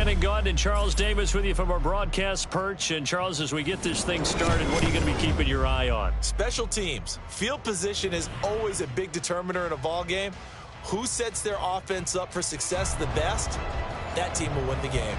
Brandon Gaudin and Charles Davis with you from our broadcast perch. And, Charles, as we get this thing started, what are you going to be keeping your eye on? Special teams. Field position is always a big determiner in a ball game. Who sets their offense up for success the best, that team will win the game.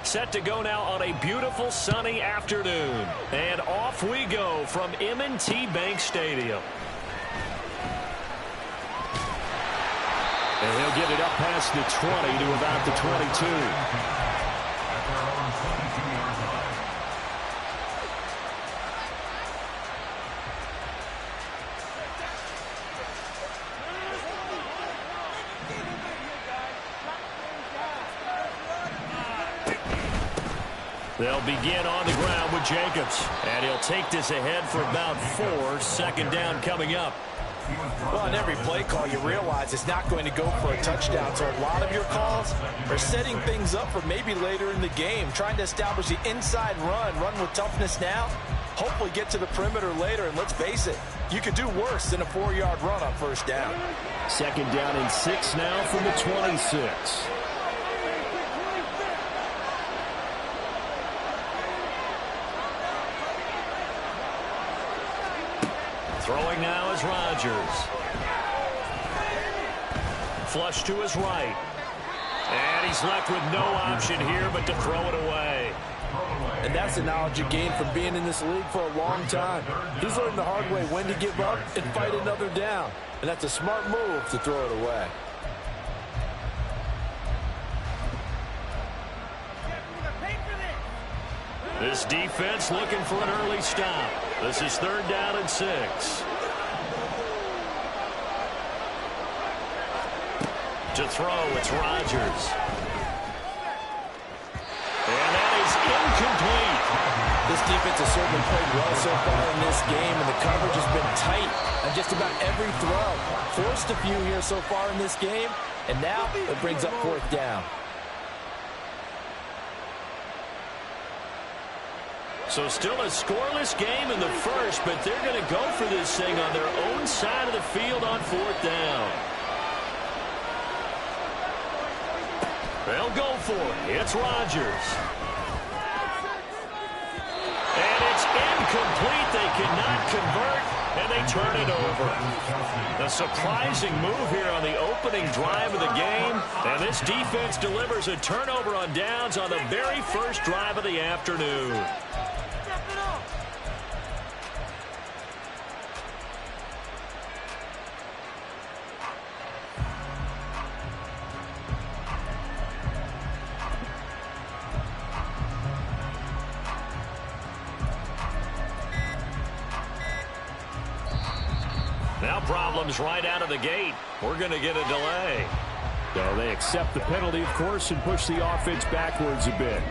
Set to go now on a beautiful sunny afternoon. And off we go from M&T Bank Stadium. And he'll get it up past the 20 to about the 22. They'll begin on the ground with Jacobs. And he'll take this ahead for about 4. Second down coming up. Well, on every play call, you realize it's not going to go for a touchdown. So a lot of your calls are setting things up for maybe later in the game, trying to establish the inside run with toughness now, hopefully get to the perimeter later. And let's face it, you could do worse than a 4-yard run on first down. Second down and 6 now from the 26. Throwing now is Rodgers. Flush to his right. And he's left with no option here but to throw it away. And that's the knowledge you gain from being in this league for a long time. He's learned the hard way when to give up and fight another down. And that's a smart move to throw it away. This defense looking for an early stop. This is 3rd down and 6. To throw, it's Rodgers. And that is incomplete. This defense has certainly played well so far in this game, and the coverage has been tight on just about every throw. Forced a few here so far in this game, and now it brings up 4th down. So still a scoreless game in the first, but they're going to go for this thing on their own side of the field on 4th down. They'll go for it. It's Rodgers. And it's incomplete. They cannot convert, and they turn it over. A surprising move here on the opening drive of the game, and this defense delivers a turnover on downs on the very first drive of the afternoon. Now problems right out of the gate. We're going to get a delay. So they accept the penalty, of course, and push the offense backwards a bit.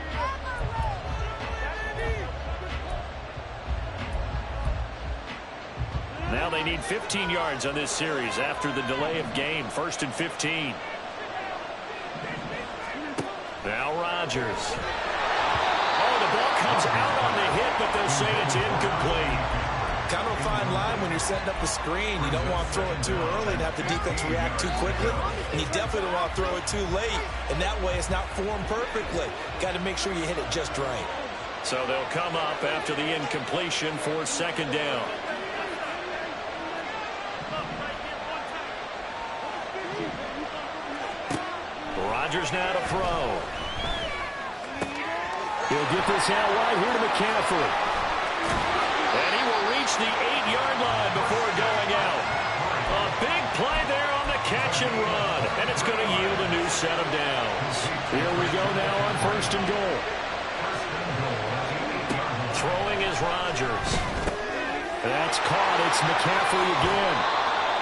Now they need 15 yards on this series after the delay of game. 1st and 15. Now Rodgers. Oh, the ball comes out on the hit, but they'll say it's incomplete. Kind of a fine line when you're setting up the screen. You don't want to throw it too early and have the defense react too quickly. And you definitely don't want to throw it too late. And that way it's not formed perfectly. Got to make sure you hit it just right. So they'll come up after the incompletion for 2nd down. Rodgers now to throw. He'll get this out wide here to McCaffrey. And he will reach the 8-yard line before going out. A big play there on the catch and run. And it's going to yield a new set of downs. Here we go now on 1st and goal. Throwing is Rodgers. That's caught. It's McCaffrey again.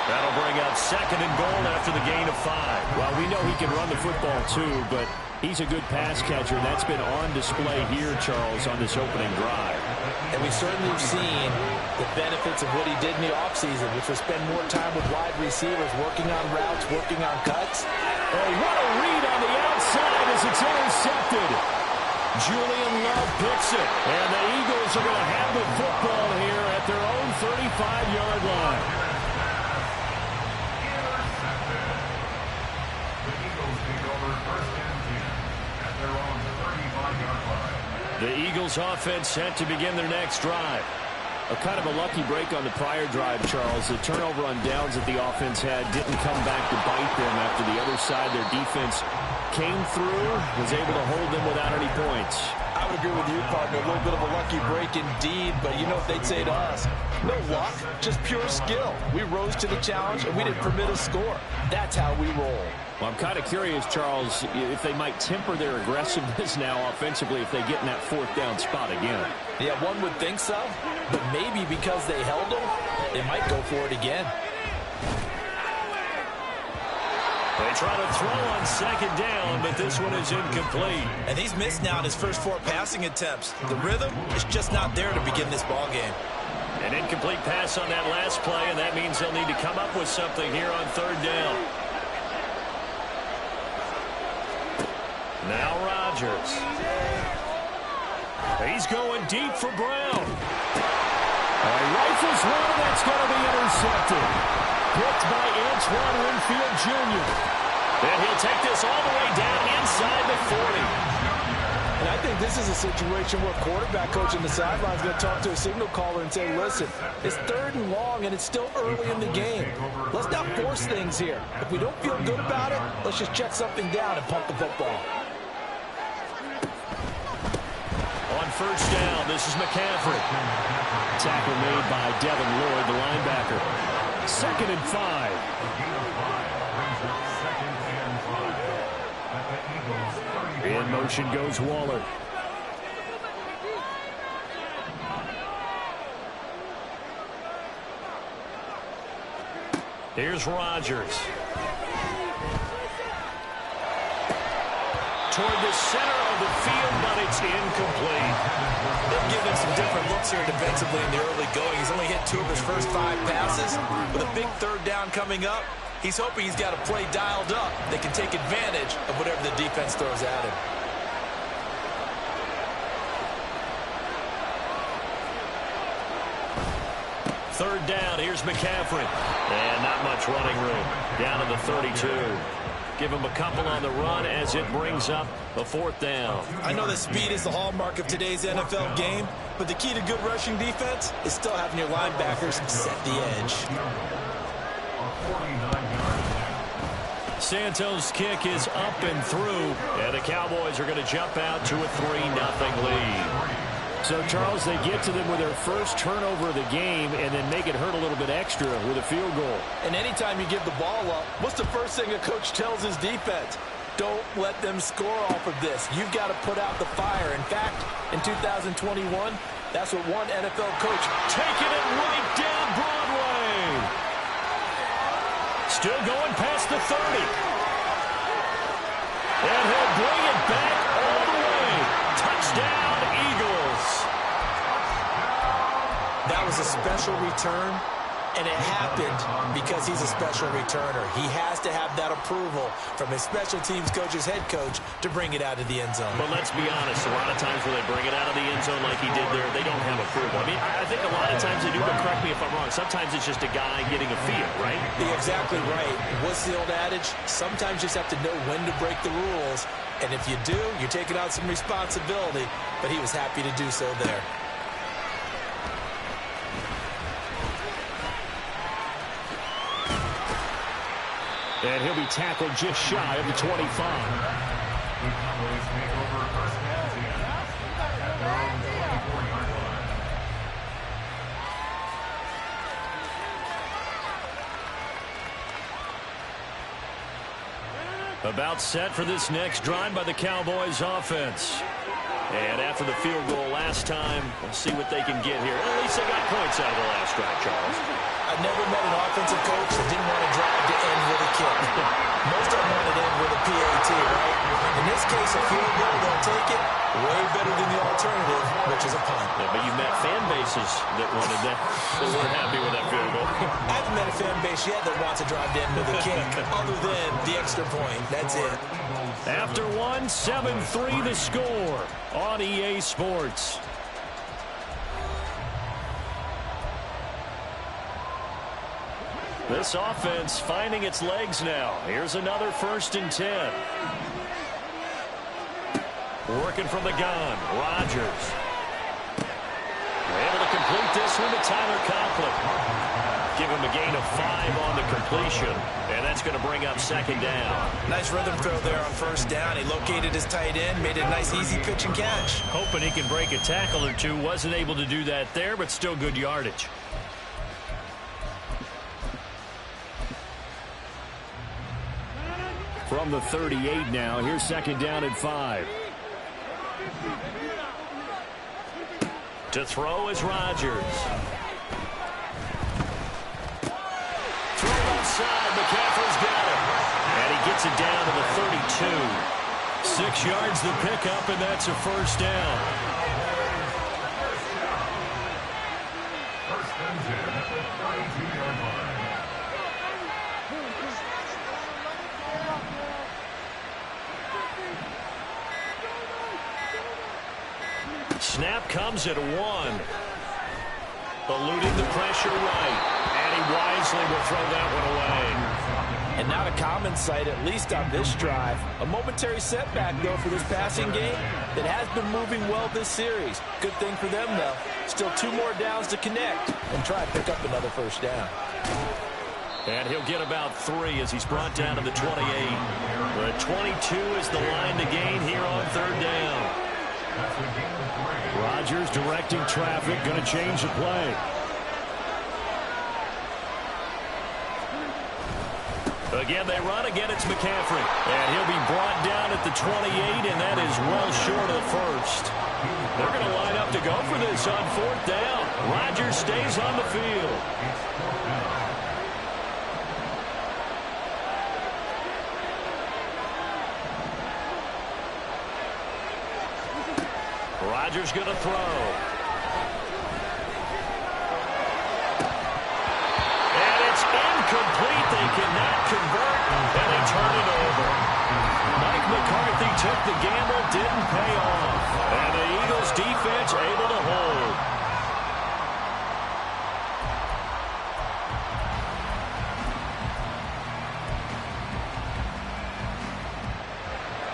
That'll bring up 2nd and goal after the gain of 5. Well, we know he can run the football too, but he's a good pass catcher. That's been on display here, Charles, on this opening drive. And we certainly have seen the benefits of what he did in the offseason, which was spend more time with wide receivers, working on routes, working on cuts. Oh, what a read on the outside as it's intercepted. Julian Love picks it. And the Eagles are going to have the football here at their own 35-yard line. The Eagles offense set to begin their next drive. A kind of a lucky break on the prior drive, Charles. The turnover on downs that the offense had didn't come back to bite them after the other side. Their defense came through, was able to hold them without any points. I would agree with you, partner. A little bit of a lucky break indeed, but you know what they'd say to us? No luck, just pure skill. We rose to the challenge, and we didn't permit a score. That's how we roll. Well, I'm kind of curious, Charles, if they might temper their aggressiveness now offensively if they get in that fourth down spot again. Yeah, one would think so, but maybe because they held them, they might go for it again. They try to throw on second down, but this one is incomplete. And he's missed now in his first 4 passing attempts. The rhythm is just not there to begin this ball game. An incomplete pass on that last play, and that means they'll need to come up with something here on third down. Now Rodgers. He's going deep for Brown. He rifles one, that's going to be intercepted. Picked by Antoine Winfield Jr. And he'll take this all the way down inside the 40. And I think this is a situation where quarterback coach on the sideline is going to talk to a signal caller and say, listen, it's 3rd and long, and it's still early in the game. Let's not force things here. If we don't feel good about it, let's just check something down and pump the football. On first down, this is McCaffrey. Tackle made by Devin Lloyd, the linebacker. 2nd and 5. In motion goes Waller. Here's Rodgers. Toward the center of the field, but it's incomplete. They've given him some different looks here defensively in the early going. He's only hit 2 of his first 5 passes. With a big 3rd down coming up, he's hoping he's got a play dialed up that can take advantage of whatever the defense throws at him. Third down, here's McCaffrey. And not much running room. Down to the 32. Give him a couple on the run as it brings up a 4th down. I know that speed is the hallmark of today's NFL game, but the key to good rushing defense is still having your linebackers set the edge. Santos' kick is up and through, and the Cowboys are going to jump out to a 3-0 lead. So, Charles, they get to them with their first turnover of the game and then make it hurt a little bit extra with a field goal. And anytime you give the ball up, what's the first thing a coach tells his defense? Don't let them score off of this. You've got to put out the fire. In fact, in 2021, that's what one NFL coach taking it right down Broadway. Still going past the 30. And he'll bring it back all the way. Touchdown, Eagles. That was a special return, and it happened because he's a special returner. He has to have that approval from his special teams coach's head coach to bring it out of the end zone. But let's be honest, a lot of times when they bring it out of the end zone like he did there, they don't have approval. I mean, I think a lot of times they do, but correct me if I'm wrong. Sometimes it's just a guy getting a feel, right? You're exactly right. What's the old adage? Sometimes you just have to know when to break the rules, and if you do, you're taking on some responsibility, but he was happy to do so there. And he'll be tackled just shy of the 25. About set for this next drive by the Cowboys offense. And after the field goal last time, we'll see what they can get here. At least they got points out of the last drive, Charles. I've never met an offensive coach that didn't want to drive to end with a kick. Most of them want to end with a PAT, right? In this case, a field goal, they'll take it. Way better than the alternative, but which is a punt. Yeah, but you met fan bases that wanted that, that weren't happy with that field goal. I haven't met a fan base yet that wants to drive down to the kick, other than the extra point. That's it. After one, 7-3 the score on EA Sports. This offense finding its legs now. Here's another 1st and 10. Working from the gun, Rodgers. Able to complete this one to Tyler Conklin. Give him a gain of 5 on the completion, and that's going to bring up 2nd down. Nice rhythm throw there on 1st down. He located his tight end, made it a nice easy pitch and catch. Hoping he can break a tackle or two. Wasn't able to do that there, but still good yardage. From the 38 now, here's 2nd down and 5. To throw is Rodgers. Throw outside. McCaffrey's got it. And he gets it down to the 32. 6 yards the pickup, and that's a 1st down. Snap comes at 1. Eluding the pressure right. And he wisely will throw that one away. And not a common sight, at least on this drive. A momentary setback, though, for this passing game that has been moving well this series. Good thing for them, though. Still 2 more downs to connect and try to pick up another 1st down. And he'll get about 3 as he's brought down to the 28. The 22 is the line to gain here on 3rd down. Rodgers directing traffic, going to change the play. Again, they run. Again, it's McCaffrey. And he'll be brought down at the 28, and that is well short of the 1st. They're going to line up to go for this on 4th down. Rodgers stays on the field. Rodgers going to throw. And it's incomplete. They cannot convert, and they turn it over. Mike McCarthy took the gamble, didn't pay off. And the Eagles defense able to hold.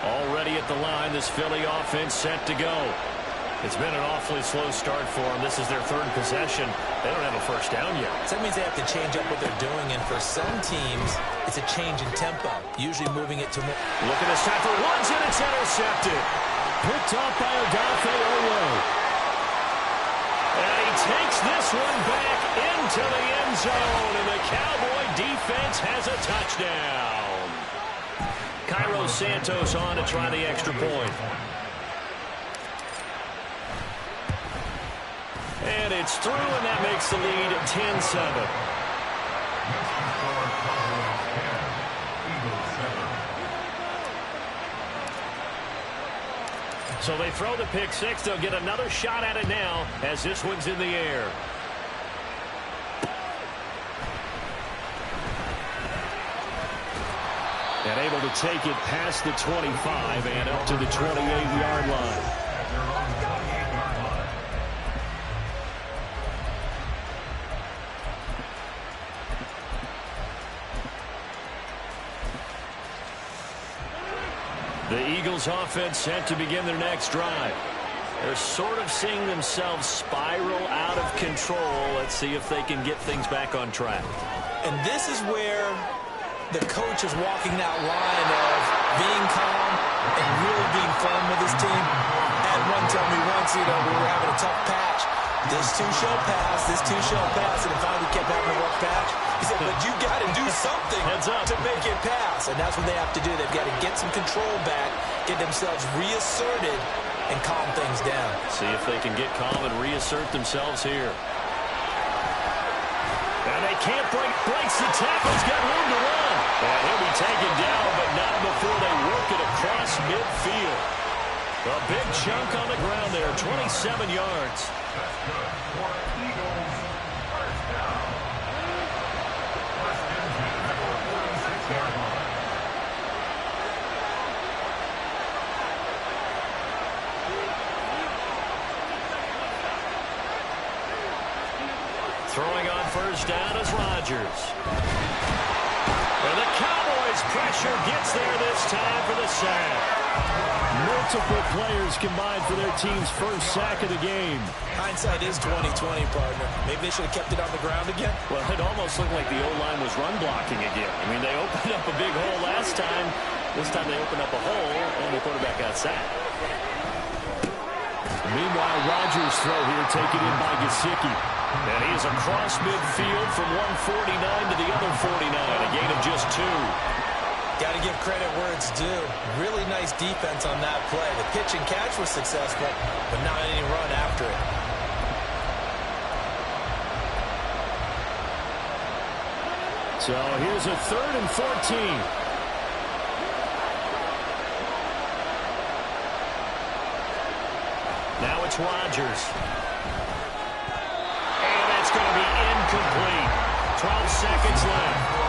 Already at the line, this Philly offense set to go. It's been an awfully slow start for them. This is their 3rd possession. They don't have a 1st down yet. So that means they have to change up what they're doing, and for some teams, it's a change in tempo, usually moving it to more. Looking to stop for once, and it's intercepted. Picked off by Odafe Oweh. And he takes this one back into the end zone, and the Cowboy defense has a touchdown. Cairo Santos on to try the extra point. And it's through, and that makes the lead 10-7. So they throw the pick 6. They'll get another shot at it now as this one's in the air. And able to take it past the 25 and up to the 28-yard line. The Eagles offense set to begin their next drive. They're sort of seeing themselves spiral out of control. Let's see if they can get things back on track. And this is where the coach is walking that line of being calm and really being firm with his team. And one told me once, we were having a tough patch. This too shall pass, this too shall pass. And it finally kept having a rough patch. He said, but you got to do something to make it pass. And that's what they have to do. They've got to get some control back, get themselves reasserted, and calm things down. See if they can get calm and reassert themselves here. And they can't breaks the tackle. He's got room to run. And he'll be taken down, but not before they work it across midfield. A big chunk on the ground there, 27 yards. Throwing on first down is Rodgers. And the Cowboys' pressure gets there this time for the sack. Multiple players combined for their team's first sack of the game. Hindsight is 20/20, partner. Maybe they should have kept it on the ground again. Well, it almost looked like the O-line was run blocking again. I mean, they opened up a big hole last time. This time they opened up a hole, and the quarterback got sacked. Meanwhile, Rodgers' throw here taken in by Gesicki. And he is across midfield from 149 to the other 49, a gain of just 2. Got to give credit where it's due. Really nice defense on that play. The pitch and catch was successful, but not any run after it. So here's a 3rd and 14. Now it's Rodgers. And that's going to be incomplete. 12 seconds left.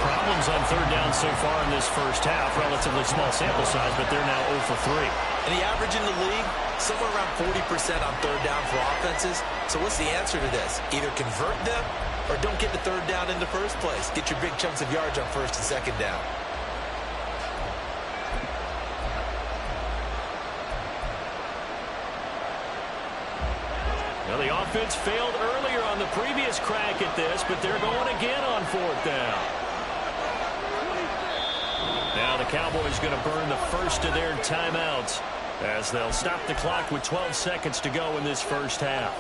Problems on 3rd down so far in this first half. Relatively small sample size, but they're now 0 for 3. And the average in the league, somewhere around 40% on 3rd down for offenses. So what's the answer to this? Either convert them or don't get the 3rd down in the first place. Get your big chunks of yards on 1st and 2nd down. Well, the offense failed earlier on the previous crack at this, but they're going again on 4th down. Now the Cowboys going to burn the first of their timeouts as they'll stop the clock with 12 seconds to go in this first half.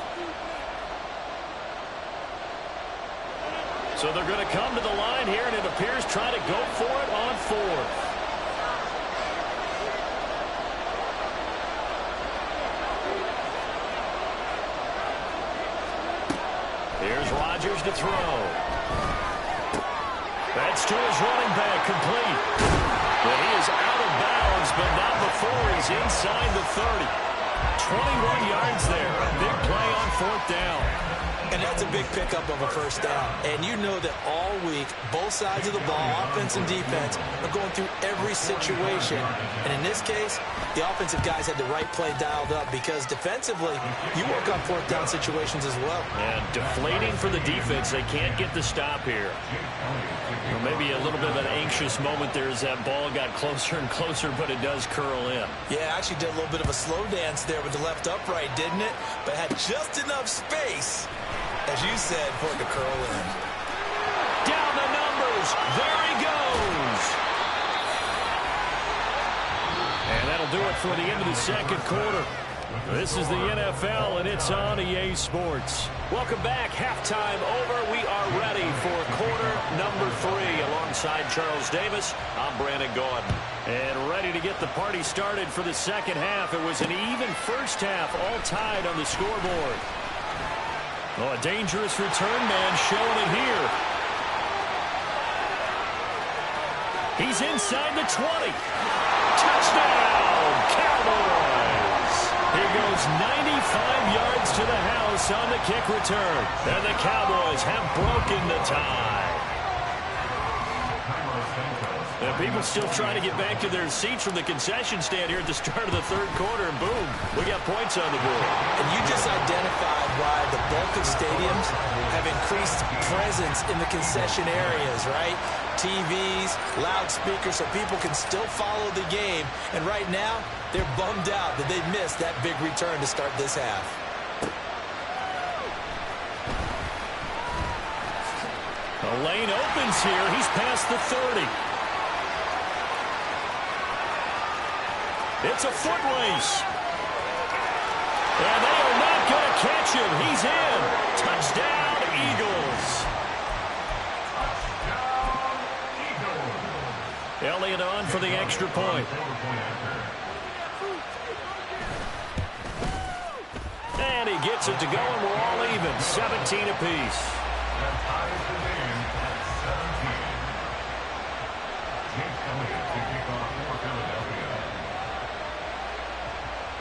So they're going to come to the line here, and it appears try to go for it on 4th. Here's Rodgers to throw. That's to his running back, complete. But he is out of bounds, but not before he's inside the 30. 21 yards there. A big play on 4th down. And that's a big pickup of a 1st down. And you know that all week, both sides of the ball, offense and defense, are going through every situation. And in this case, the offensive guys had the right play dialed up because defensively, you work on 4th down situations as well. And deflating for the defense. They can't get the stop here. Or maybe a little bit of an anxious moment there as that ball got closer and closer, but it does curl in. Yeah, actually did a little bit of a slow dance there with the left upright, didn't it? But had just enough space, as you said, for it to curl in. Down the numbers. There he goes. And that'll do it for the end of the second quarter. This is the NFL, and it's on EA Sports. Welcome back. Halftime over. We are ready for quarter number 3. Alongside Charles Davis, I'm Brandon Gordon. And ready to get the party started for the second half. It was an even first half, all tied on the scoreboard. Oh, a dangerous return man showing it here. He's inside the 20. Touchdown, Cowboys. Here goes 95 yards to the house on the kick return. And the Cowboys have broken the tie. And people still trying to get back to their seats from the concession stand here at the start of the third quarter, and boom, we got points on the board. And you just identified why the bulk of stadiums have increased presence in the concession areas, right? TVs, loudspeakers, so people can still follow the game. And right now, they're bummed out that they missed that big return to start this half. The lane opens here. He's past the 30. It's a foot race. And they are not going to catch him. He's in. Touchdown, Eagles. Elliott on for the extra point. And he gets it to go, and we're all even. 17 apiece.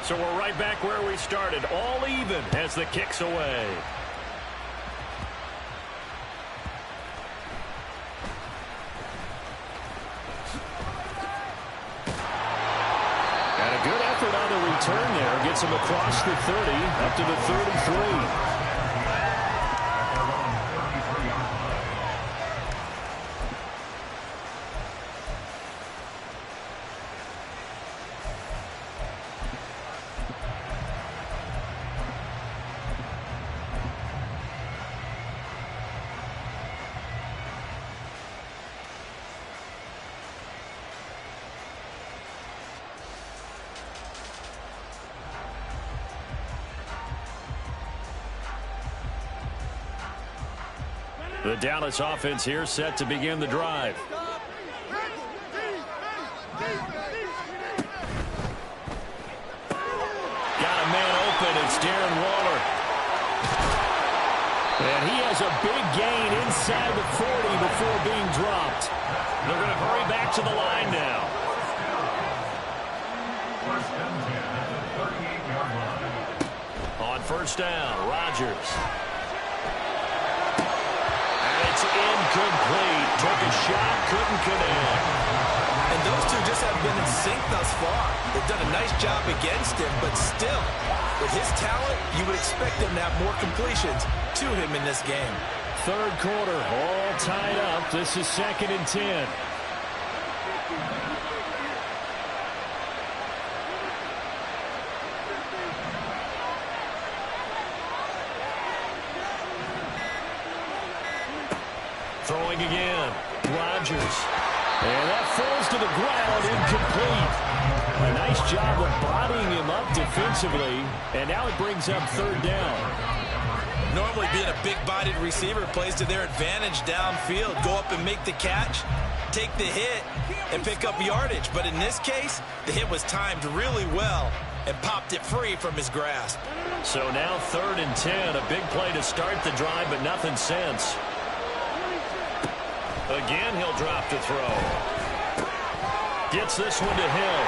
So we're right back where we started, all even as the kick's away. And a good effort on the return there. Gets him across the 30, up to the 33. The Dallas offense here set to begin the drive. Got a man open. It's Darren Waller. And he has a big gain inside the 40 before being dropped. They're going to hurry back to the line now. On first down, Rodgers. It's incomplete. Took a shot, couldn't connect. And those two just have been in sync thus far. They've done a nice job against him, but still, with his talent, you would expect him to have more completions to him in this game. Third quarter, all tied up. This is 2nd and 10. Throwing again. Rodgers. And that falls to the ground, incomplete. A nice job of bodying him up defensively. And now it brings up 3rd down. Normally being a big-bodied receiver plays to their advantage downfield. Go up and make the catch, take the hit, and pick up yardage. But in this case, the hit was timed really well and popped it free from his grasp. So now 3rd and 10. A big play to start the drive, but nothing since. Again, he'll drop to throw. Gets this one to Hill.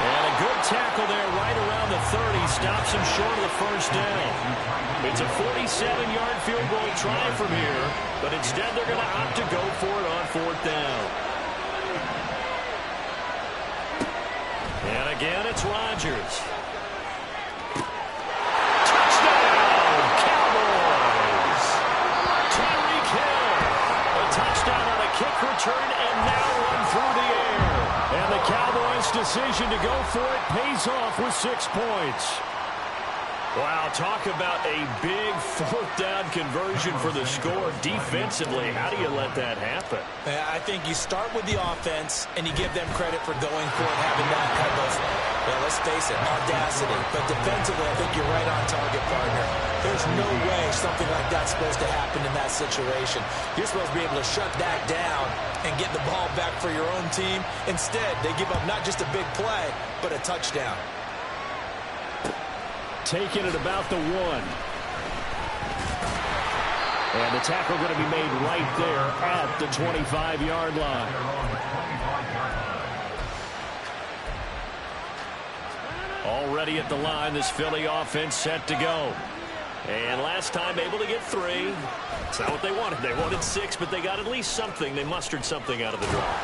And a good tackle there right around the 30. Stops him short of the first down. It's a 47-yard field goal try from here, but instead they're going to opt to go for it on 4th down. And again, it's Rodgers. Touchdown, Cowboys! Tyreek Hill. A touchdown on a kick return and now run through the air. And the Cowboys' decision to go for it pays off with 6 points. Wow, talk about a big 4th down conversion for the score defensively. How do you let that happen? I think you start with the offense, and you give them credit for going for it, having that type of, well, let's face it, audacity. But defensively, I think you're right on target, partner. There's no way something like that's supposed to happen in that situation. You're supposed to be able to shut that down and get the ball back for your own team. Instead, they give up not just a big play, but a touchdown. Taking it about the 1. And the tackle going to be made right there at the 25-yard line. Already at the line, this Philly offense set to go. And last time able to get 3. It's not what they wanted. They wanted 6, but they got at least something. They mustered something out of the drive.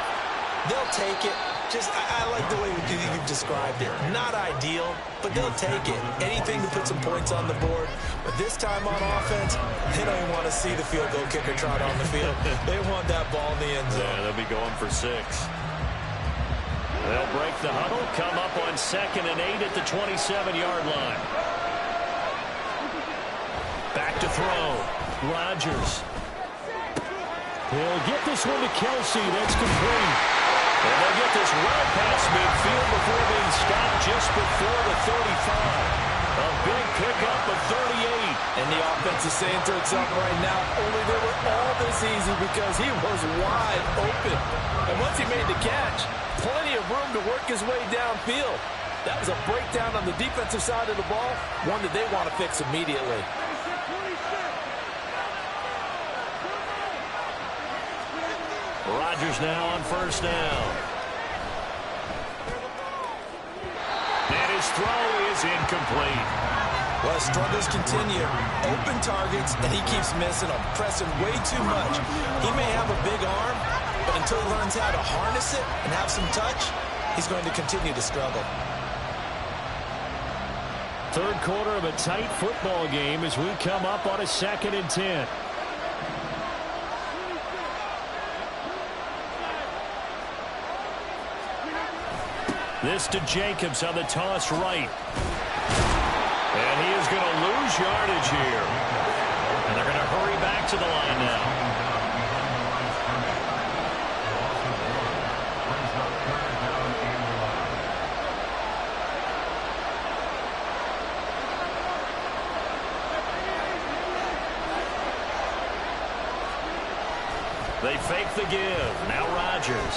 They'll take it. Just, I like the way you've described it. Not ideal, but they'll take it. Anything to put some points on the board. But this time on offense, they don't even want to see the field goal kicker trot on the field. They want that ball in the end zone. Yeah, they'll be going for 6. They'll break the huddle, come up on 2nd and 8 at the 27-yard line. Back to throw. Rodgers. He'll get this one to Kelsey. That's complete. And they'll get this well past midfield before being stopped just before the 35. A big pickup of 38. And the offense is saying to itself right now, only they were all this easy because he was wide open. And once he made the catch, plenty of room to work his way downfield. That was a breakdown on the defensive side of the ball, one that they want to fix immediately. Rodgers now on first down. And his his throw is incomplete. Well, struggles continue. Open targets, and he keeps missing them, pressing way too much. He may have a big arm, but until he learns how to harness it and have some touch, he's going to continue to struggle. Third quarter of a tight football game as we come up on a 2nd and 10. This to Jacobs on the toss right. And he is going to lose yardage here. And they're going to hurry back to the line now. They fake the give. Now Rodgers.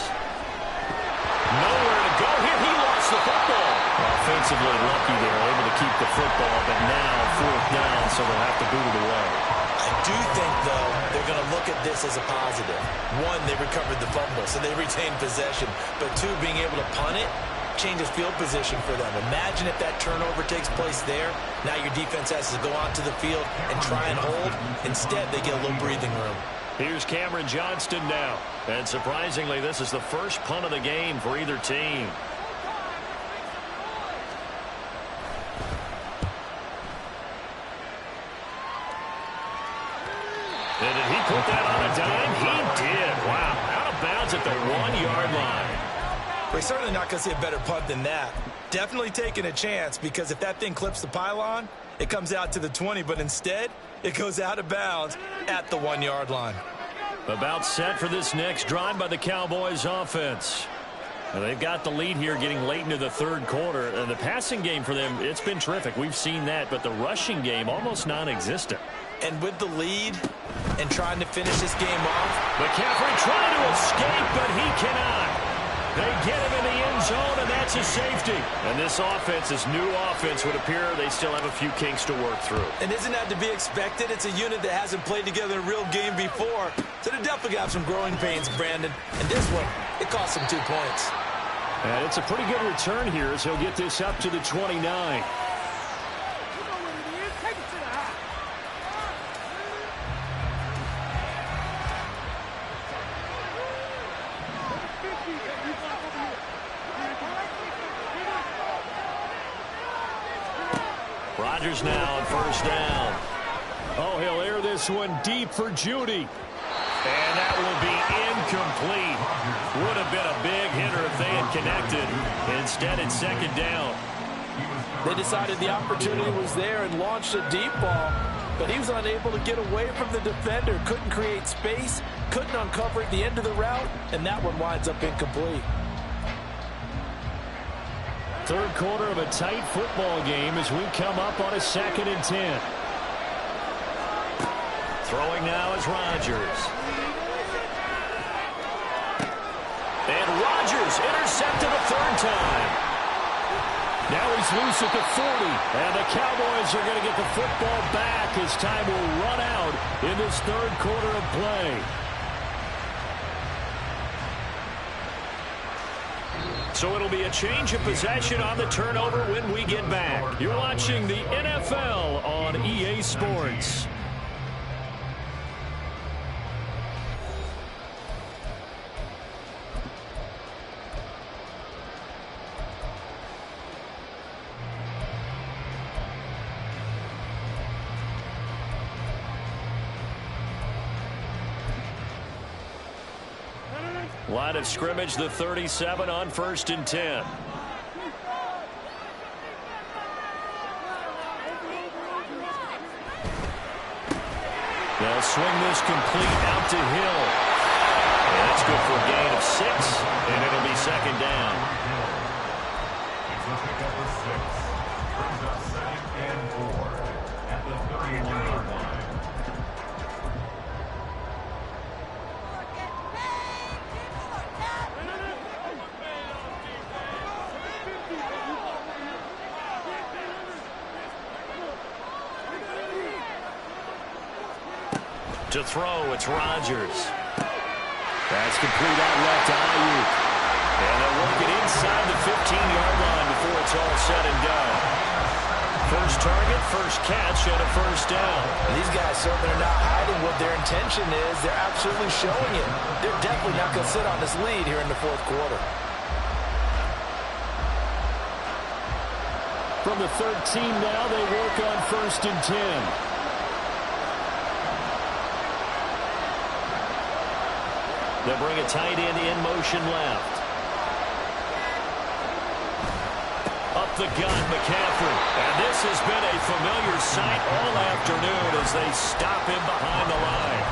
Nowhere to go here. He lost the football. Offensively lucky there, able to keep the football, but now 4th down, so they'll have to boot it away. I do think, though, they're going to look at this as a positive. One, they recovered the fumble, so they retained possession. But two, being able to punt it changes field position for them. Imagine if that turnover takes place there. Now your defense has to go onto the field and try and hold. Instead, they get a little breathing room. Here's Cameron Johnston now. And surprisingly, this is the first punt of the game for either team. And did he put that on a dime? He did. Wow. Out of bounds at the 1-yard line. We're certainly not going to see a better punt than that. Definitely taking a chance, because if that thing clips the pylon, it comes out to the 20, but instead, it goes out of bounds at the 1-yard line. About set for this next drive by the Cowboys offense. Now they've got the lead here getting late into the third quarter. And the passing game for them, it's been terrific. We've seen that, but the rushing game almost non-existent. And with the lead and trying to finish this game off, McCaffrey trying to escape, but he cannot. They get him in the end zone, and that's a safety. And this offense, this new offense, would appear they still have a few kinks to work through. And isn't that to be expected? It's a unit that hasn't played together in a real game before. So they definitely got some growing pains, Brandon. And this one, it cost them 2 points. And it's a pretty good return here as he'll get this up to the 29. Rodgers now on 1st down. Oh, he'll air this one deep for Judy. And that will be incomplete. Would have been a big hitter if they had connected. Instead, it's 2nd down. They decided the opportunity was there and launched a deep ball, but he was unable to get away from the defender. Couldn't create space, couldn't uncover at the end of the route, and that one winds up incomplete. Third quarter of a tight football game as we come up on a 2nd and 10. Throwing now is Rodgers. And Rodgers intercepted a 3rd time. Now he's loose at the 40. And the Cowboys are going to get the football back as time will run out in this third quarter of play. So it'll be a change of possession on the turnover when we get back. You're watching the NFL on EA Sports. Line of scrimmage, the 37 on 1st and 10. They'll swing this complete out to Hill. And that's good for a gain of 6, and it'll be 2nd down. At the 31-yard line. To throw, it's Rodgers. That's complete out left to Ayuk. And they'll work it inside the 15-yard line before it's all said and done. First target, first catch, and a first down. And these guys certainly are not hiding what their intention is. They're absolutely showing it. They're definitely not going to sit on this lead here in the fourth quarter. From the 13 now, they work on 1st and 10. They'll bring a tight end in motion left. Up the gut, McCaffrey. And this has been a familiar sight all afternoon as they stop him behind the line.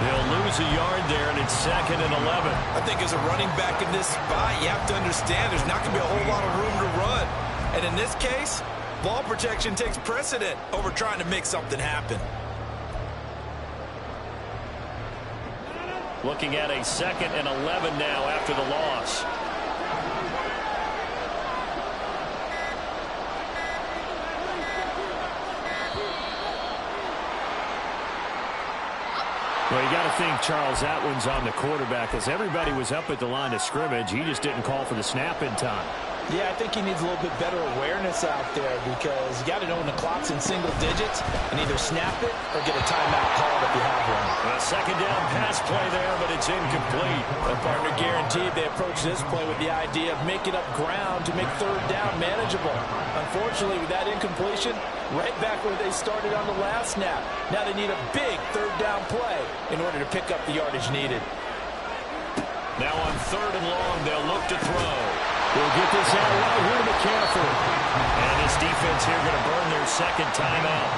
They'll lose a yard there, and it's 2nd and 11. I think as a running back in this spot, you have to understand there's not going to be a whole lot of room to run. And in this case, ball protection takes precedent over trying to make something happen. Looking at a 2nd and 11 now after the loss. Well, you got to think, Charles, that one's on the quarterback as everybody was up at the line of scrimmage. He just didn't call for the snap in time. Yeah, I think he needs a little bit better awareness out there because you got to know when the clock's in single digits and either snap it or get a timeout called if you have one. A 2nd down pass play there, but it's incomplete. The partner guaranteed they approach this play with the idea of making up ground to make 3rd down manageable. Unfortunately, with that incompletion, right back where they started on the last snap. Now they need a big 3rd down play in order to pick up the yardage needed. Now on 3rd and long, they'll look to throw. We'll get this out right here to McCaffrey. And this defense here going to burn their 2nd timeout.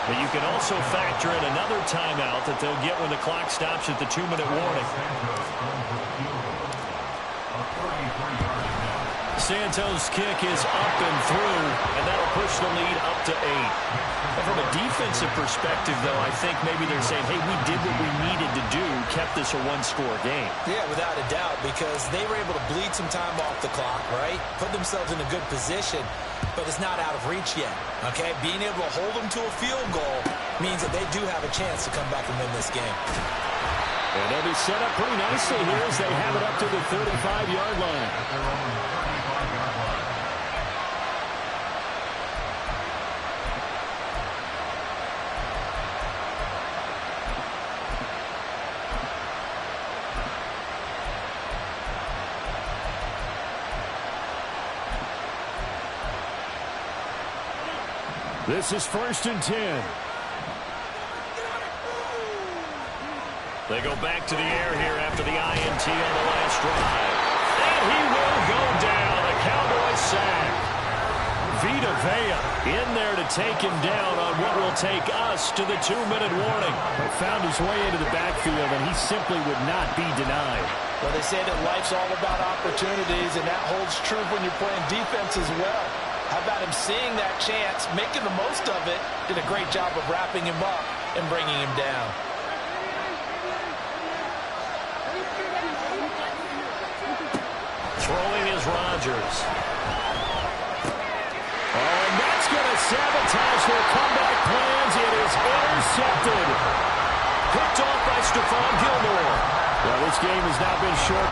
But you can also factor in another timeout that they'll get when the clock stops at the 2-minute warning. Santos' kick is up and through, and that'll push the lead up to 8. And from a defensive perspective, though, I think maybe they're saying, hey, we did what we needed to do, kept this a 1-score game. Yeah, without a doubt, because they were able to bleed some time off the clock, right? Put themselves in a good position, but it's not out of reach yet, okay? Being able to hold them to a field goal means that they do have a chance to come back and win this game. And they'll be set up pretty nicely here as they have it up to the 35-yard line. This is 1st and 10. They go back to the air here after the INT on the last drive. And he will go down. A Cowboys sack. Vita Vea in there to take him down on what will take us to the 2-minute warning. He found his way into the backfield, and he simply would not be denied. Well, they say that life's all about opportunities, and that holds true when you're playing defense as well. How about him seeing that chance, making the most of it, did a great job of wrapping him up and bringing him down. Throwing is Rodgers. Oh, and that's going to sabotage their comeback plans. It is intercepted. Picked off by Stephon Gilmore. Well, this game has now been short.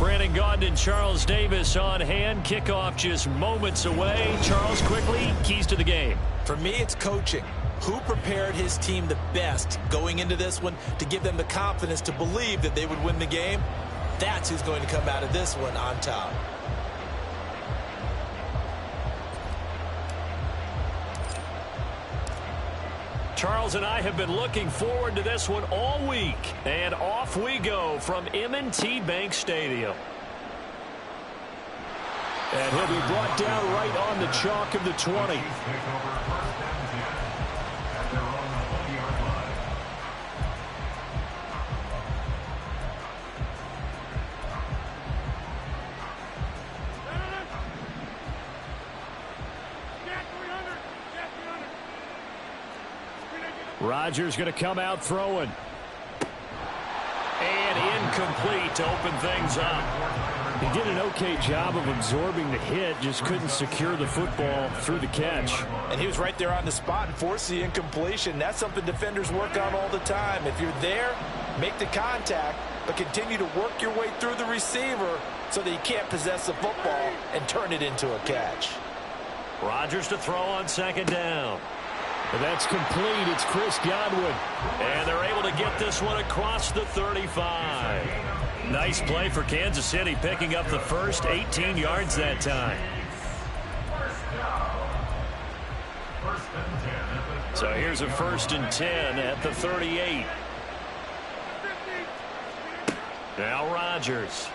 Brandon Gaudin and Charles Davis on hand. Kickoff just moments away. Charles, quickly, keys to the game. For me, it's coaching. Who prepared his team the best going into this one to give them the confidence to believe that they would win the game? That's who's going to come out of this one on top. Charles and I have been looking forward to this one all week. And off we go from M&T Bank Stadium. And he'll be brought down right on the chalk of the 20. Rodgers going to come out throwing. And incomplete to open things up. He did an okay job of absorbing the hit, just couldn't secure the football through the catch. And he was right there on the spot and forced the incompletion. That's something defenders work on all the time. If you're there, make the contact, but continue to work your way through the receiver so that you can't possess the football and turn it into a catch. Rodgers to throw on second down. But that's complete. It's Chris Godwin. And they're able to get this one across the 35. Nice play for Kansas City, picking up the first 18 yards that time. So here's a 1st and 10 at the 38. Now Rodgers.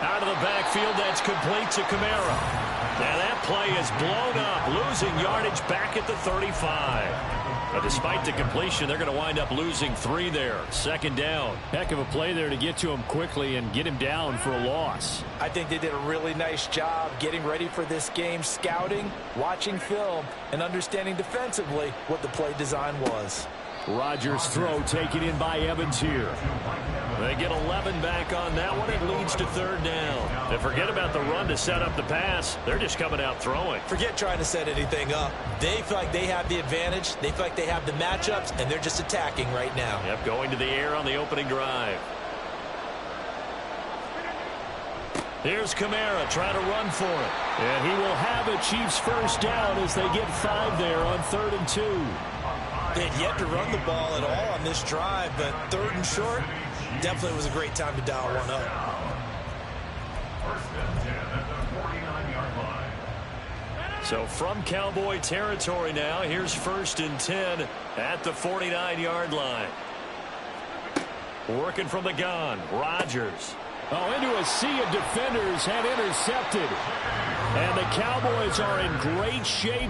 Out of the backfield, that's complete to Kamara. Now that play is blown up, losing yardage back at the 35. But despite the completion, they're going to wind up losing 3 there. Second down. Heck of a play there to get to him quickly and get him down for a loss. I think they did a really nice job getting ready for this game, scouting, watching film, and understanding defensively what the play design was. Rodgers' throw taken in by Evans here. They get 11 back on that one. It leads to 3rd down. And forget about the run to set up the pass. They're just coming out throwing. Forget trying to set anything up. They feel like they have the advantage. They feel like they have the matchups, and they're just attacking right now. Yep, going to the air on the opening drive. Here's Kamara trying to run for it. And he will have a Chiefs first down as they get 5 there on 3rd and 2. They had yet to run the ball at all on this drive, but 3rd and short, definitely was a great time to dial one up. So from Cowboy territory now, here's 1st and 10 at the 49-yard line. Working from the gun, Rodgers. Oh, into a sea of defenders and intercepted. And the Cowboys are in great shape.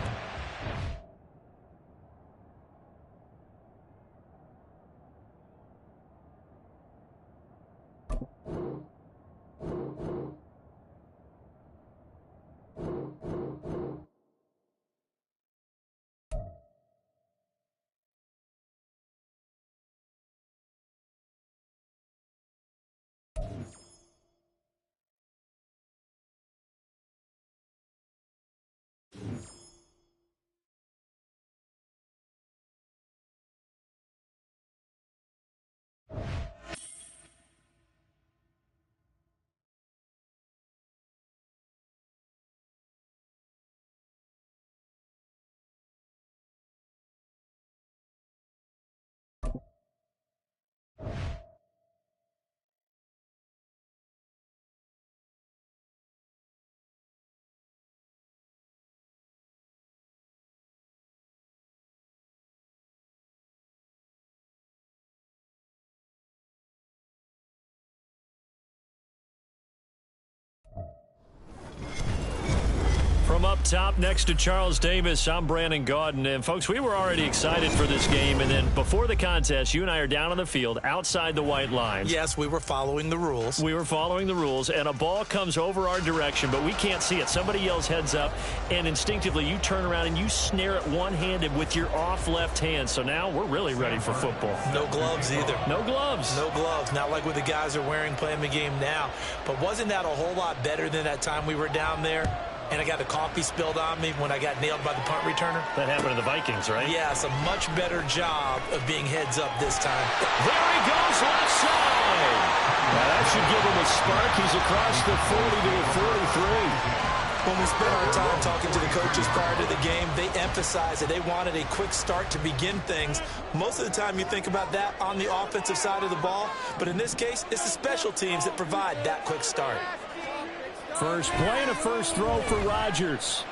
Up top next to Charles Davis, I'm Brandon Gaudin. And, folks, we were already excited for this game. And then before the contest, you and I are down on the field outside the white lines. Yes, we were following the rules. We were following the rules, and a ball comes over our direction, but we can't see it. Somebody yells heads up, and instinctively you turn around and you snare it one-handed with your off left hand. So now we're really ready for football. No gloves either. No gloves. No gloves. Not like what the guys are wearing playing the game now. But wasn't that a whole lot better than that time we were down there? And I got the coffee spilled on me when I got nailed by the punt returner. That happened to the Vikings, right? Yes, a much better job of being heads up this time. There he goes, left side. Now that should give him a spark. He's across the 40 to the 43. When we spent our time talking to the coaches prior to the game, they emphasized that they wanted a quick start to begin things. Most of the time you think about that on the offensive side of the ball, but in this case, it's the special teams that provide that quick start. First play and a first throw for Rodgers.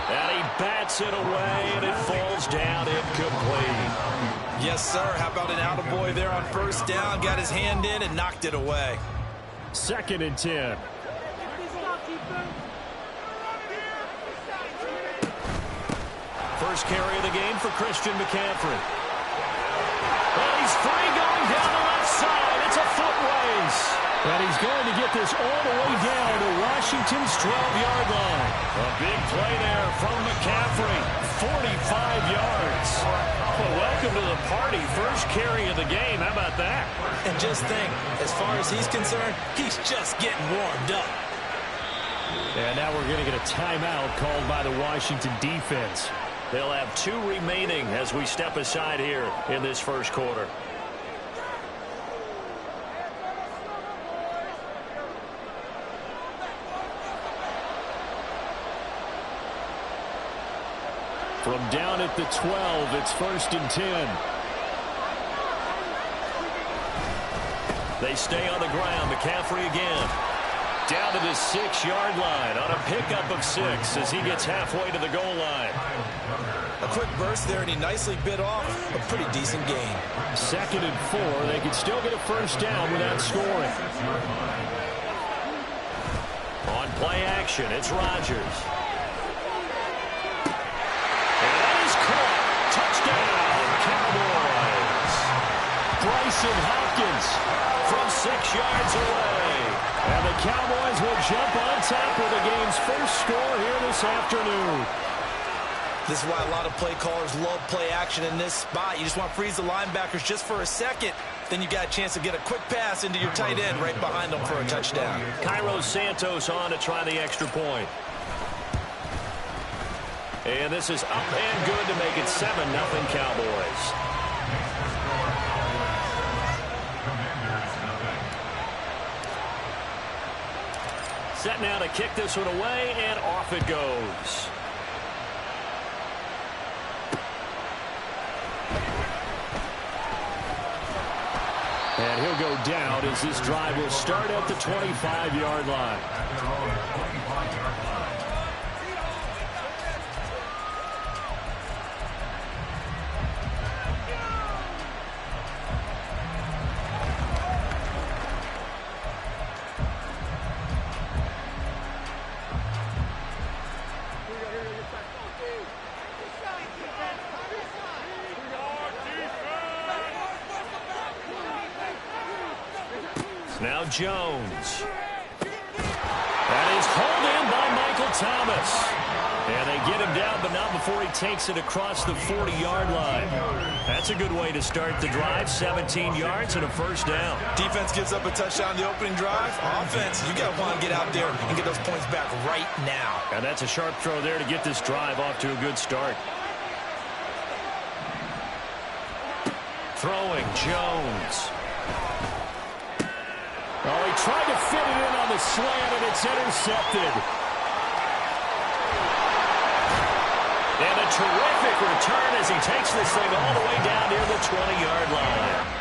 And he bats it away, and it falls down incomplete. Yes, sir. How about an attaboy there on first down? Got his hand in and knocked it away. 2nd and 10. First carry of the game for Christian McCaffrey. And he's free going down the left side. It's a foot race. And he's going to get this all the way down to Washington's 12-yard line. A big play there from McCaffrey. 45 yards. Well, welcome to the party. First carry of the game. How about that? And just think, as far as he's concerned, he's just getting warmed up. And now we're going to get a timeout called by the Washington defense. They'll have 2 remaining as we step aside here in this first quarter. From down at the 12, it's 1st and 10. They stay on the ground. McCaffrey again. Down to the 6-yard line on a pickup of 6 as he gets halfway to the goal line. A quick burst there, and he nicely bit off a pretty decent gain. 2nd and 4. They can still get a first down without scoring. On play action, it's Rodgers. Touchdown, Cowboys. Bryson Hopkins from 6 yards away. And the Cowboys will jump on top of the game's first score here this afternoon. This is why a lot of play callers love play action in this spot. You just want to freeze the linebackers just for a second. Then you got a chance to get a quick pass into your tight end right behind them for a touchdown. Cairo Santos on to try the extra point. And this is up and good to make it 7-0 Cowboys. Set now to kick this one away, and off it goes. And he'll go down as this drive will start at the 25-yard line. Now Jones. That is hauled in by Michael Thomas. And they get him down, but not before he takes it across the 40-yard line. That's a good way to start the drive. 17 yards and a first down. Defense gives up a touchdown on the opening drive. Offense, you got to want to get out there and get those points back right now. And that's a sharp throw there to get this drive off to a good start. Throwing Jones. Oh, he tried to fit it in on the slant, and it's intercepted. And a terrific return as he takes this thing all the way down near the 20-yard line.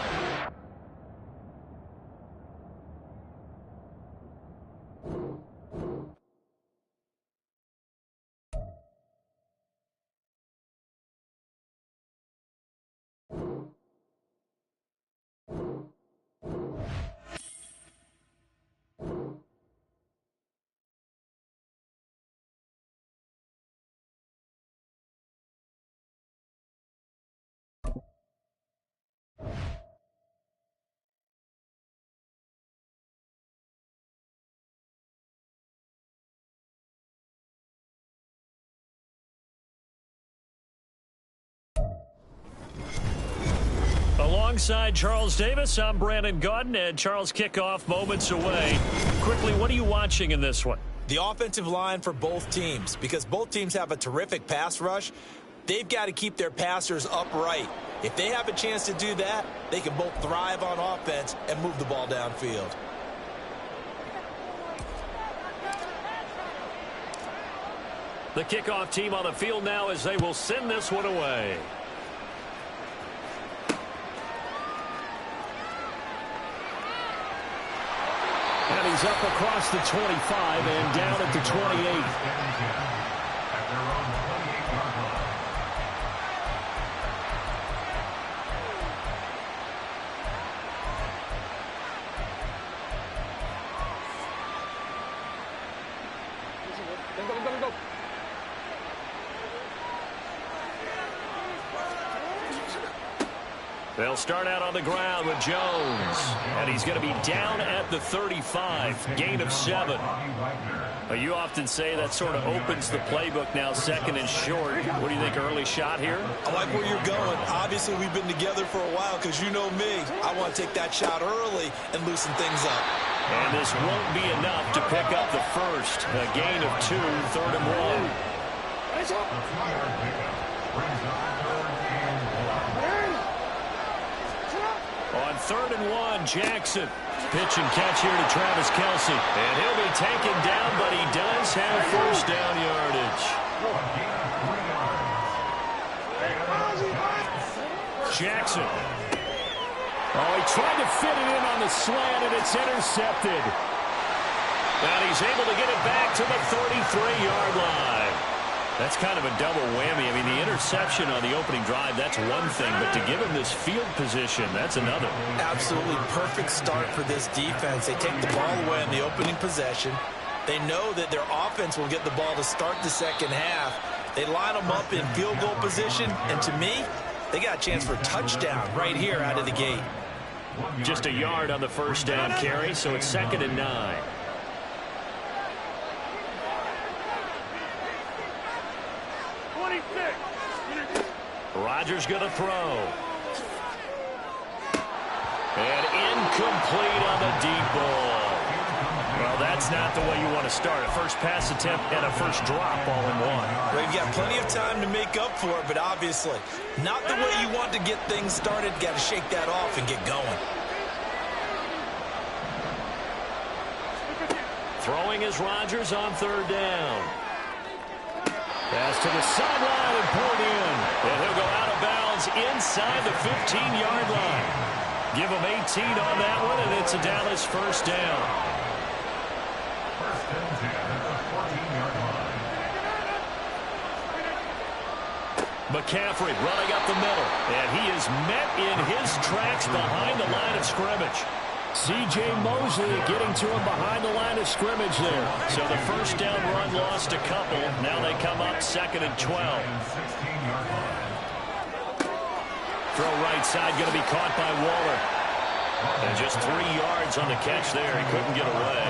Alongside Charles Davis, I'm Brandon Gaudin, and Charles, kickoff moments away. Quickly, what are you watching in this one? The offensive line for both teams, because both teams have a terrific pass rush. They've got to keep their passers upright. If they have a chance to do that, they can both thrive on offense and move the ball downfield. The kickoff team on the field now as they will send this one away. And he's up across the 25 and down at the 28. They'll start out on the ground with Jones. And he's going to be down at the 35. Gain of 7. You often say that sort of opens the playbook now, second and short. What do you think, early shot here? I like where you're going. Obviously, we've been together for a while because you know me. I want to take that shot early and loosen things up. And this won't be enough to pick up the first. A gain of 2, 3rd and 1. On 3rd and 1, Jackson. Pitch and catch here to Travis Kelce. And he'll be taken down, but he does have first down yardage. Jackson. Oh, he tried to fit it in on the slant, and it's intercepted. And he's able to get it back to the 33-yard line. That's kind of a double whammy. I mean, the interception on the opening drive, that's one thing. But to give him this field position, that's another. Absolutely perfect start for this defense. They take the ball away in the opening possession. They know that their offense will get the ball to start the second half. They line them up in field goal position. And to me, they got a chance for a touchdown right here out of the gate. Just a yard on the first down carry, so it's 2nd and 9. Rodgers going to throw. And incomplete on the deep ball. Well, that's not the way you want to start. A first pass attempt and a first drop all in one. Well, you've got plenty of time to make up for it, but obviously not the way you want to get things started. Got to shake that off and get going. Throwing is Rodgers on 3rd down. Pass to the sideline and pulled in. And he'll go out of bounds inside the 15-yard line. Give him 18 on that one, and it's a Dallas first down. McCaffrey running up the middle. And he is met in his tracks behind the line of scrimmage. C.J. Mosley getting to him behind the line of scrimmage there. So the first down run lost a couple. Now they come up 2nd and 12. Throw right side going to be caught by Waller. And just 3 yards on the catch there. He couldn't get away.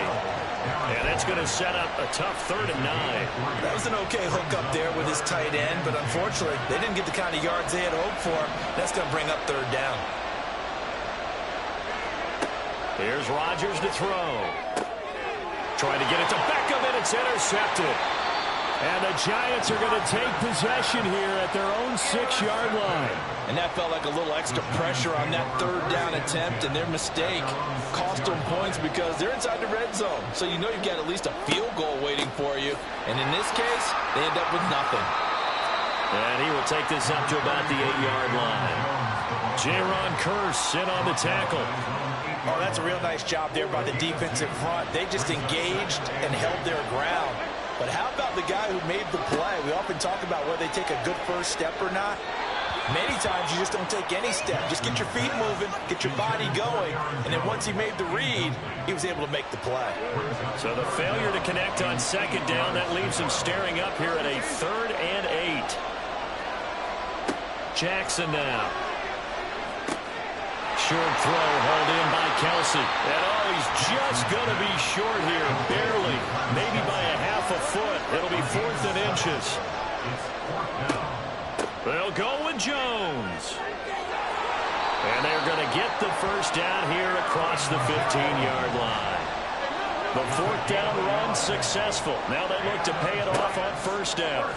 And that's going to set up a tough 3rd and 9. That was an okay hook up there with his tight end, but unfortunately they didn't get the kind of yards they had hoped for. That's going to bring up 3rd down. Here's Rodgers to throw. Trying to get it to Beckham, and it's intercepted. And the Giants are going to take possession here at their own 6-yard line. And that felt like a little extra pressure on that 3rd down attempt, and their mistake cost them points because they're inside the red zone. So you know you've got at least a field goal waiting for you. And in this case, they end up with nothing. And he will take this up to about the 8-yard line. Jaron Kearse in on the tackle. Oh, that's a real nice job there by the defensive front. They just engaged and held their ground. But how about the guy who made the play? We often talk about whether they take a good first step or not. Many times you just don't take any step. Just get your feet moving, get your body going, and then once he made the read, he was able to make the play. So the failure to connect on 2nd down, that leaves him staring up here at a 3rd and 8. Jackson now. Short throw hauled in by Kelce. And oh, he's just going to be short here, barely, maybe by a half a foot. It'll be 4th and inches. They'll go with Jones. And they're going to get the first down here across the 15-yard line. The fourth down run successful. Now they look to pay it off on first down.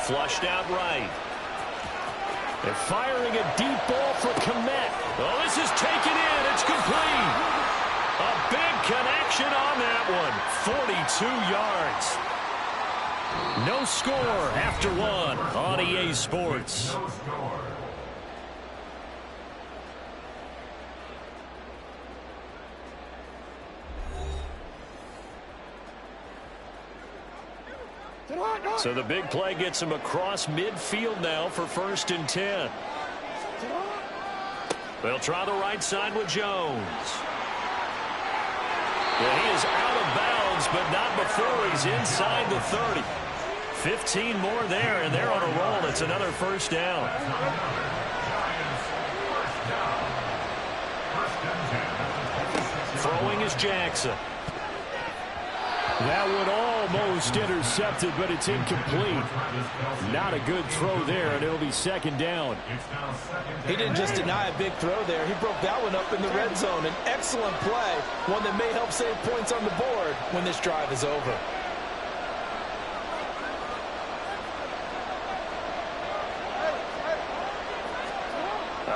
Flushed out right. They're firing a deep ball for Kmet. Oh, this is taken in. It's complete. A big connection on that one. 42 yards. No score after one on EA Sports. So the big play gets him across midfield now for 1st and 10. They'll try the right side with Jones. Yeah, he is out of bounds, but not before he's inside the 30. 15 more there, and they're on a roll. It's another first down. Throwing is Jackson. That one almost intercepted, but it's incomplete. Not a good throw there, and it'll be 2nd down. He didn't just deny a big throw there. He broke that one up in the red zone. An excellent play, one that may help save points on the board when this drive is over.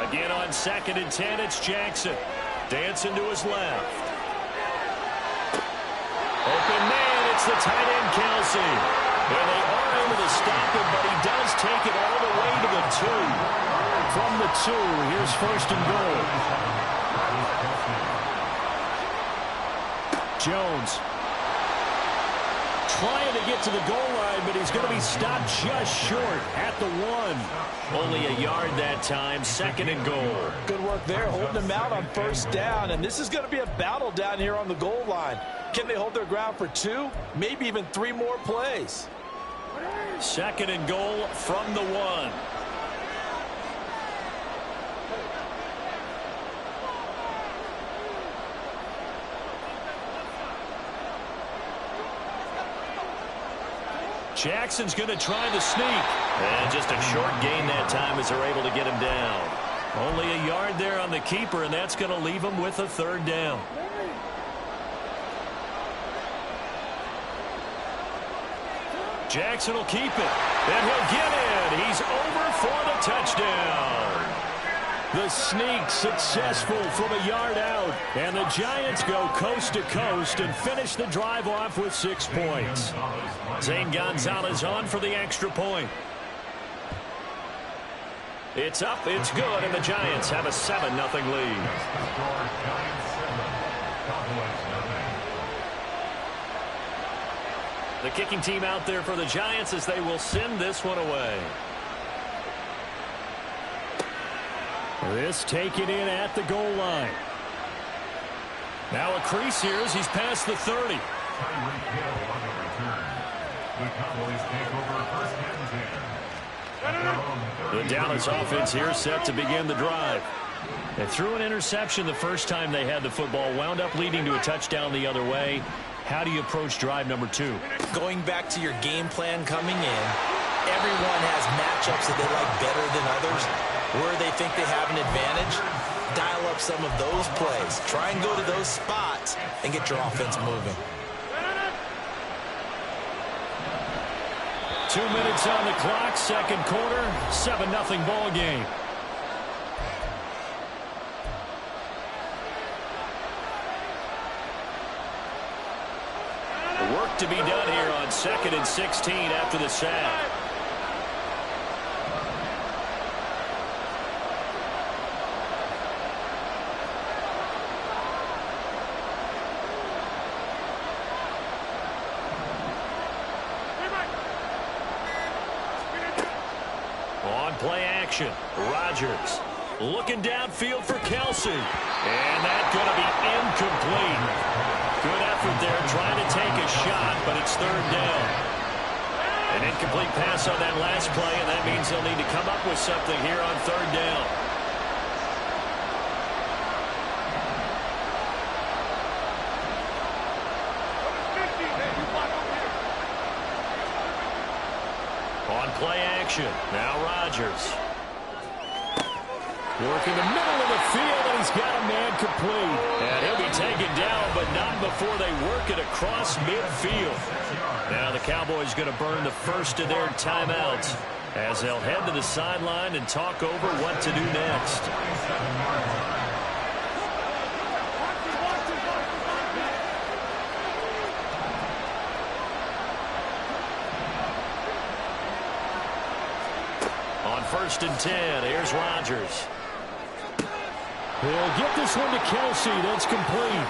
Again on 2nd and 10, it's Jackson. Dancing to his left. Open man, it's the tight end, Kelsey. And they are able to stop him, but he does take it all the way to the 2. From the 2, here's 1st and goal. Jones trying to get to the goal line, but he's going to be stopped just short at the 1. Only a yard that time, 2nd and goal. Good work there, holding him out on 1st down, and this is going to be a battle down here on the goal line. Can they hold their ground for 2, maybe even 3 more plays? 2nd and goal from the 1. Jackson's going to try the sneak. And just a short gain that time as they're able to get him down. Only a yard there on the keeper, and that's going to leave him with a 3rd down. Jackson will keep it, and he'll get in. He's over for the touchdown. The sneak successful from a yard out, and the Giants go coast to coast and finish the drive off with 6 points. Zane Gonzalez on for the extra point. It's up, it's good, and the Giants have a 7-0 lead. The kicking team out there for the Giants as they will send this one away. This taken in at the goal line. Now a crease here as he's past the 30. The Dallas offense here set to begin the drive. They threw an interception the first time they had the football, wound up leading to a touchdown the other way. How do you approach drive number 2? Going back to your game plan coming in, everyone has matchups that they like better than others. Where they think they have an advantage, dial up some of those plays. Try and go to those spots and get your offense moving. 2 minutes on the clock, 2nd quarter, 7-0 ball game. Work to be done here on 2nd and 16 after the sack. On play action, Rodgers looking downfield for Kelsey. And that's going to be incomplete. Good effort there trying to take a shot, but it's 3rd down. An incomplete pass on that last play, and that means they'll need to come up with something here on 3rd down. On play action, now Rodgers. Working the middle of the field, and he's got a man complete. And he'll be taken down, but not before they work it across midfield. Now the Cowboys going to burn the first of their timeouts as they'll head to the sideline and talk over what to do next. On 1st and 10, here's Rodgers. They'll get this one to Kelsey. That's complete.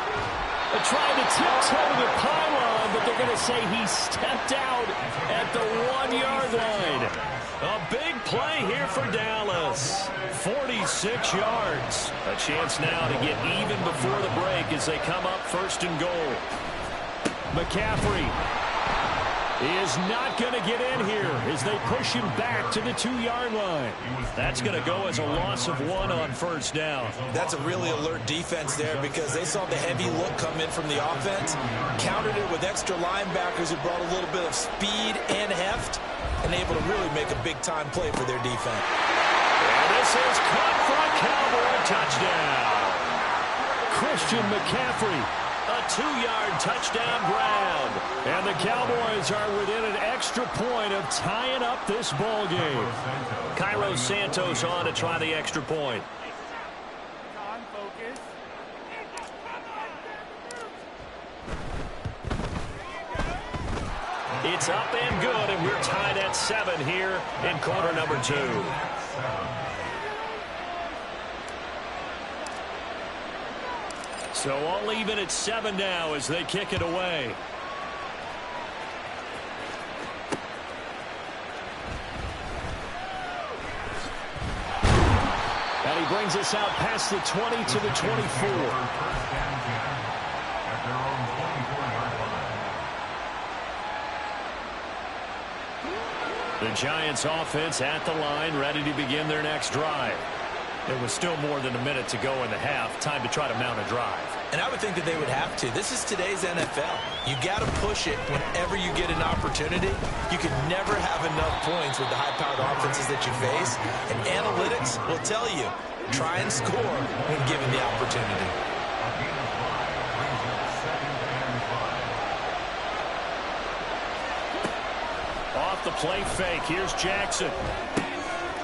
They're trying to tiptoe the pylon, but they're going to say he stepped out at the 1-yard line. A big play here for Dallas. 46 yards. A chance now to get even before the break as they come up 1st and goal. McCaffrey is not going to get in here as they push him back to the 2-yard line. That's going to go as a loss of 1 on 1st down. That's a really alert defense there because they saw the heavy look come in from the offense, countered it with extra linebackers who brought a little bit of speed and heft, and able to really make a big-time play for their defense. And this is caught for a Cowboy touchdown. Christian McCaffrey. A 2-yard touchdown grab. And the Cowboys are within an extra point of tying up this ball game. Cairo Santos on to try the extra point. It's up and good, and we're tied at 7 here in quarter number 2. So all even at 7 now as they kick it away. And he brings us out past the 20 to the 24. The Giants offense at the line, ready to begin their next drive. There was still more than a minute to go in the half. Time to try to mount a drive. And I would think that they would have to. This is today's NFL. You got to push it whenever you get an opportunity. You can never have enough points with the high-powered offenses that you face. And analytics will tell you, try and score when given the opportunity. Off the play fake. Here's Jackson.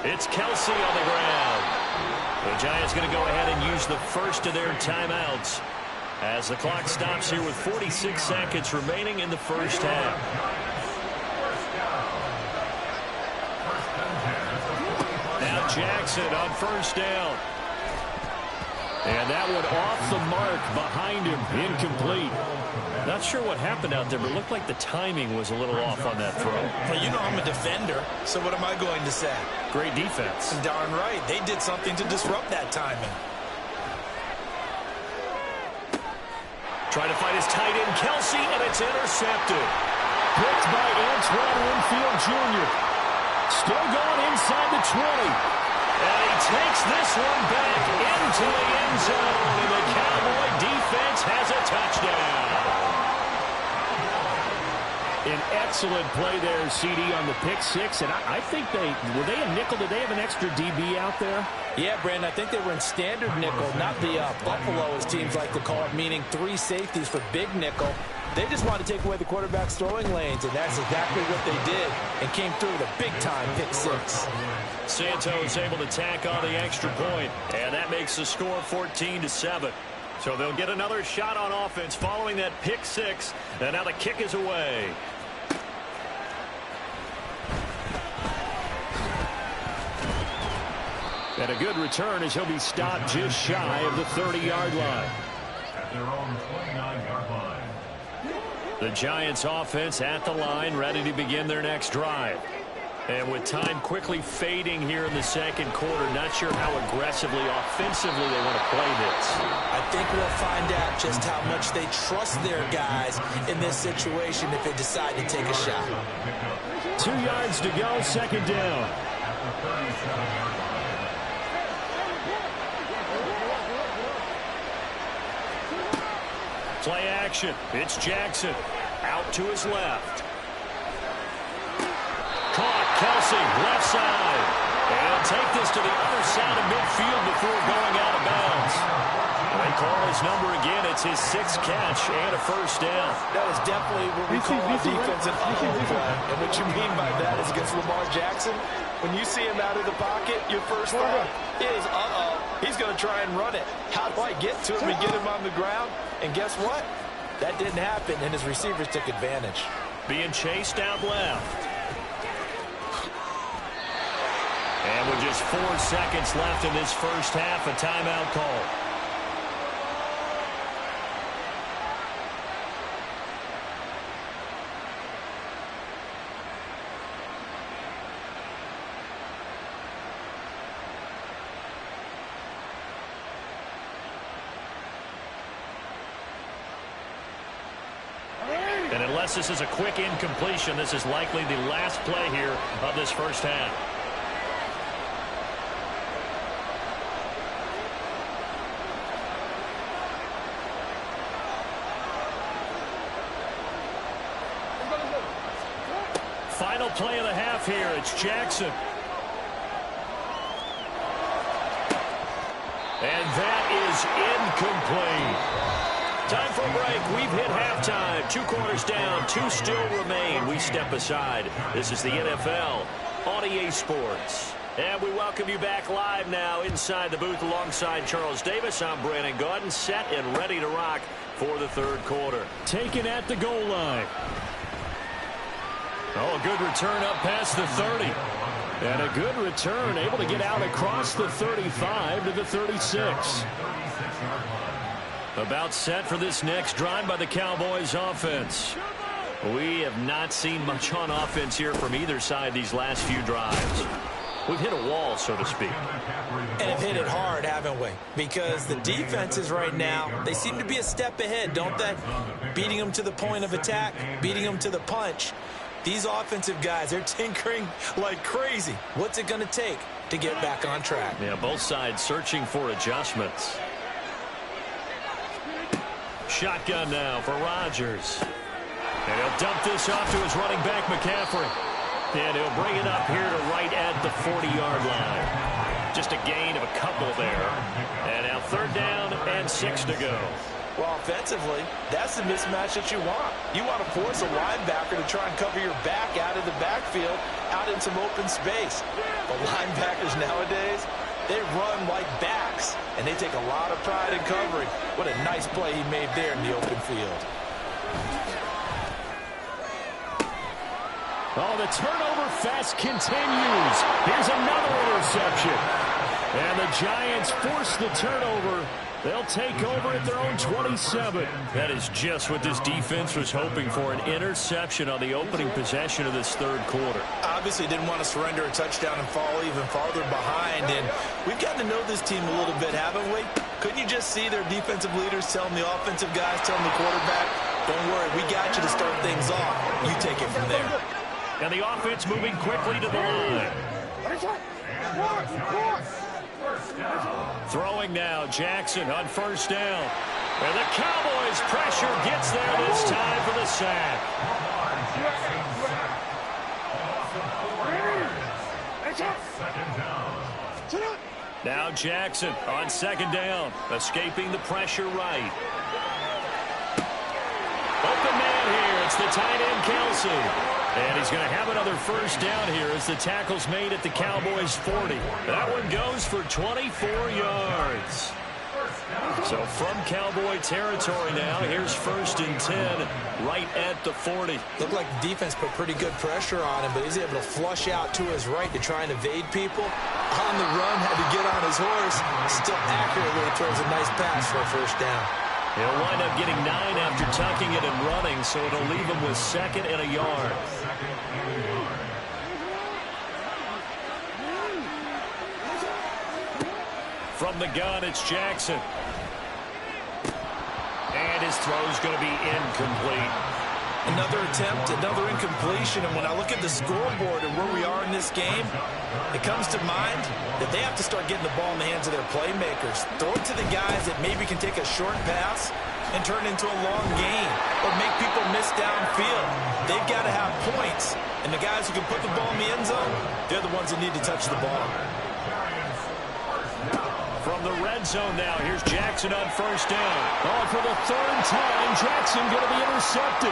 It's Kelsey on the ground. The Giants going to go ahead and use the first of their timeouts as the clock stops here with 46 seconds remaining in the first half. Now Jackson on 1st down. And that one off the mark behind him, incomplete. Not sure what happened out there, but it looked like the timing was a little off on that throw. Well, you know I'm a defender, so what am I going to say? Great defense. Darn right. They did something to disrupt that timing. Trying to find his tight end, Kelsey, and it's intercepted. Picked by Antoine Winfield Jr. Still going inside the 20. And he takes this one back into the end zone, and the Cowboy defense has a touchdown. An excellent play there, CD, on the pick six. And I think were they a nickel? Did they have an extra DB out there? Yeah, Brandon, I think they were in standard nickel, not the Buffalo, as teams like to call it, meaning 3 safeties for big nickel. They just wanted to take away the quarterback's throwing lanes, and that's exactly what they did, and came through with a big-time pick six. Santos able to tack on the extra point, and that makes the score 14-7. So they'll get another shot on offense following that pick six, and now the kick is away. And a good return as he'll be stopped just shy of the 30-yard line. At their own 29-yard line. The Giants offense at the line, ready to begin their next drive. And with time quickly fading here in the second quarter, not sure how aggressively, offensively they want to play this. I think we'll find out just how much they trust their guys in this situation if they decide to take a shot. 2 yards to go, second down. Play action. It's Jackson. Out to his left. Caught. Kelsey, left side. And take this to the other side of midfield with before going out of bounds. They call his number again. It's his 6th catch and a first down. That is definitely what we call our defense an uh-oh play. And what you mean by that is against Lamar Jackson, when you see him out of the pocket, your first thought is, uh-oh, he's going to try and run it. How do I get to him and get him on the ground? And guess what? That didn't happen, and his receivers took advantage. Being chased out left. And with just 4 seconds left in this first half, a timeout call. And unless this is a quick incompletion, this is likely the last play here of this first half. Final play of the half here. It's Jackson. And that is incomplete. Time for a break. We've hit halftime. 2 quarters down. 2 still remain. We step aside. This is the NFL on EA Sports. And we welcome you back live now inside the booth alongside Charles Davis. I'm Brandon Gaudin, set and ready to rock for the third quarter. Taken at the goal line. Oh, a good return up past the 30. And a good return, able to get out across the 35 to the 36. About set for this next drive by the Cowboys offense. We have not seen much on offense here from either side these last few drives. We've hit a wall, so to speak. And have hit it hard, haven't we? Because the defenses right now, they seem to be a step ahead, don't they? Beating them to the point of attack, beating them to the punch. These offensive guys, they're tinkering like crazy. What's it going to take to get back on track? Yeah, both sides searching for adjustments. Shotgun now for Rodgers. And he'll dump this off to his running back, McCaffrey. And he'll bring it up here to right at the 40-yard line. Just a gain of a couple there. And now 3rd down and 6 to go. Well, offensively, that's the mismatch that you want. You want to force a linebacker to try and cover your back out of the backfield, out in some open space. But linebackers nowadays, they run like backs, and they take a lot of pride in covering. What a nice play he made there in the open field. Oh, the turnover fest continues. Here's another interception. And the Giants force the turnover. They'll take over at their own 27. That is just what this defense was hoping for, an interception on the opening possession of this third quarter. Obviously didn't want to surrender a touchdown and fall even farther behind. And we've gotten to know this team a little bit, haven't we? Couldn't you just see their defensive leaders telling the offensive guys, telling the quarterback, don't worry, we got you to start things off. You take it from there. And the offense moving quickly to the line. Throwing now, Jackson on 1st down. And the Cowboys pressure gets there this time for the sack. Now Jackson on 2nd down, escaping the pressure right. Open man here, it's the tight end Kelsey. And he's going to have another 1st down here as the tackle's made at the Cowboys' 40. That one goes for 24 yards. So from Cowboy territory now, here's 1st and 10 right at the 40. Looked like the defense put pretty good pressure on him, but he's able to flush out to his right to try and evade people. On the run, had to get on his horse. Still accurately throws a nice pass for a 1st down. He'll wind up getting 9 after tucking it and running, so it'll leave him with 2nd and a yard. From the gun, it's Jackson. And his throw's going to be incomplete. Another attempt, another incompletion, and when I look at the scoreboard and where we are in this game, it comes to mind that they have to start getting the ball in the hands of their playmakers. Throw it to the guys that maybe can take a short pass and turn into a long gain or make people miss downfield. They've got to have points, and the guys who can put the ball in the end zone, they're the ones that need to touch the ball. From the red zone now, here's Jackson on first down. Oh, for the third time, Jackson going to be intercepted.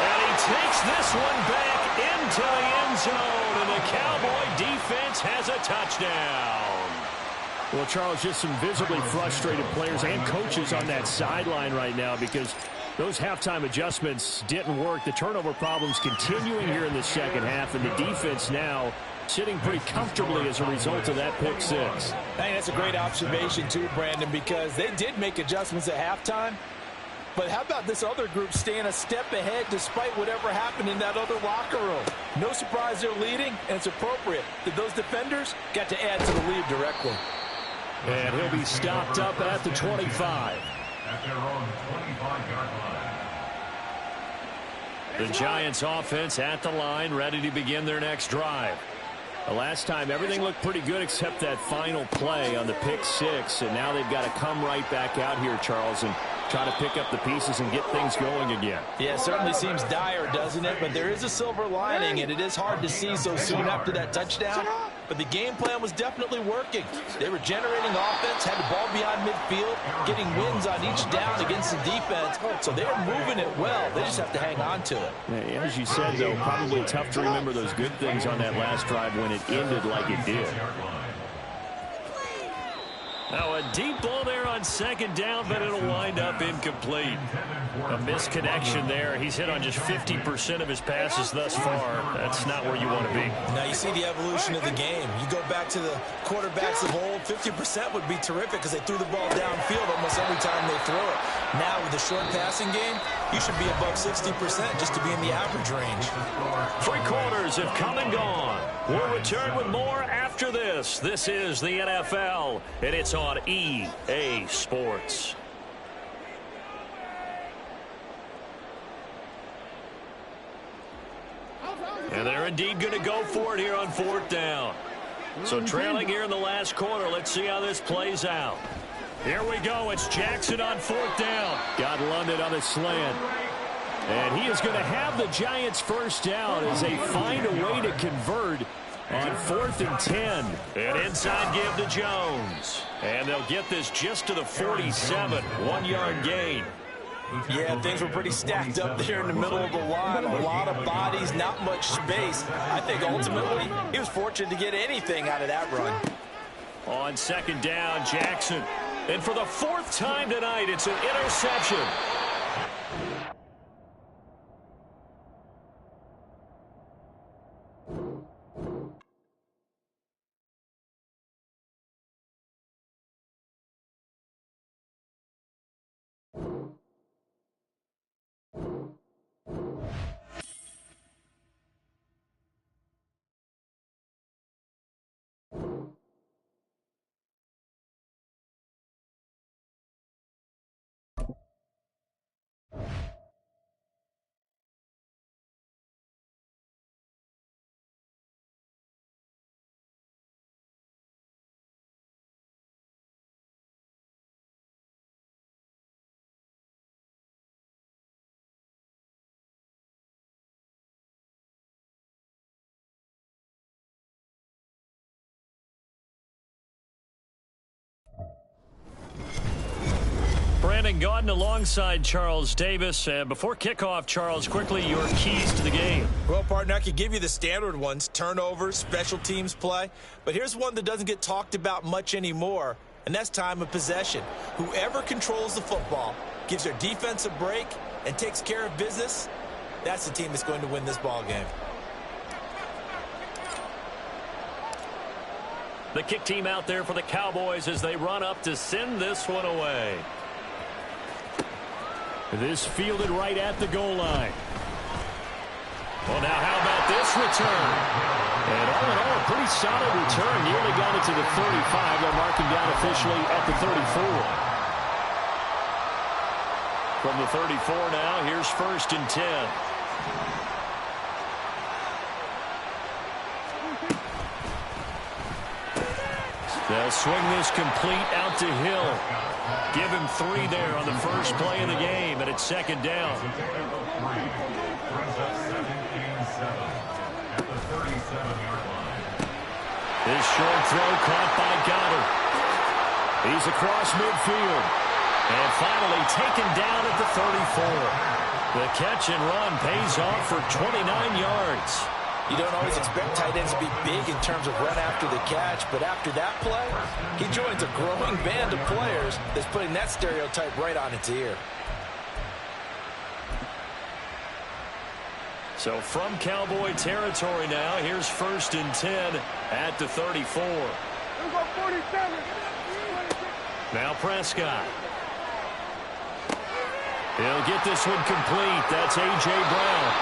And he takes this one back into the end zone, and the Cowboy defense has a touchdown. Well, Charles, just some visibly frustrated players and coaches on that sideline right now because those halftime adjustments didn't work. The turnover problems continuing here in the second half, and the defense now sitting pretty comfortably as a result of that pick six. I think that's a great observation too, Brandon, because they did make adjustments at halftime. But how about this other group staying a step ahead despite whatever happened in that other locker room? No surprise they're leading, and it's appropriate that those defenders got to add to the lead directly. And he'll be stopped up at the 25. At their own 25-yard line. The Giants offense at the line, ready to begin their next drive. The last time, everything looked pretty good except that final play on the pick six, and now they've got to come right back out here, Charles, and try to pick up the pieces and get things going again. Yeah, it certainly seems dire, doesn't it? But there is a silver lining, and it is hard to see so soon after that touchdown. But the game plan was definitely working. They were generating offense, had the ball beyond midfield, getting wins on each down against the defense. So they are moving it well. They just have to hang on to it. Yeah, as you said, though, probably tough to remember those good things on that last drive when it ended like it did. Now a deep ball there on second down, but it'll wind up incomplete. A misconnection there. He's hit on just 50% of his passes thus far. That's not where you want to be. Now you see the evolution of the game. You go back to the quarterbacks of old, 50% would be terrific because they threw the ball downfield almost every time they throw it. Now with the short passing game, you should be above 60% just to be in the average range. Three quarters have come and gone. We'll return with more after this. This is the NFL, and it's on EA Sports. And they're indeed going to go for it here on fourth down. So trailing here in the last quarter. Let's see how this plays out. Here we go. It's Jackson on fourth down. Got London on a slant. And he is going to have the Giants first down as they find a way to convert on 4th and 10. An inside give to Jones. And they'll get this just to the 47. 1-yard gain. Yeah, things were pretty stacked up there in the middle of the line. A lot of bodies, not much space. I think ultimately he was fortunate to get anything out of that run. On second down, Jackson. And for the fourth time tonight, it's an interception. Brandon Gaudin alongside Charles Davis. Before kickoff, Charles, quickly your keys to the game. Well, partner, I could give you the standard ones, turnovers, special teams play. But here's one that doesn't get talked about much anymore, and that's time of possession. Whoever controls the football, gives their defense a break, and takes care of business, that's the team that's going to win this ball game. The kick team out there for the Cowboys as they run up to send this one away. This fielded right at the goal line. Well, now how about this return? And all in all, a pretty solid return. Nearly got it to the 35. They're marking down officially at the 34. From the 34 now, here's 1st and 10. They'll swing this complete out to Hill. Give him 3 there on the first play of the game, and it's 2nd down. This short throw caught by Goddard. He's across midfield. And finally taken down at the 34. The catch and run pays off for 29 yards. You don't always expect tight ends to be big in terms of run after the catch, but after that play, he joins a growing band of players that's putting that stereotype right on its ear. So from Cowboy territory now, here's 1st and 10 at the 34. Now Prescott. He'll get this one complete. That's A.J. Brown.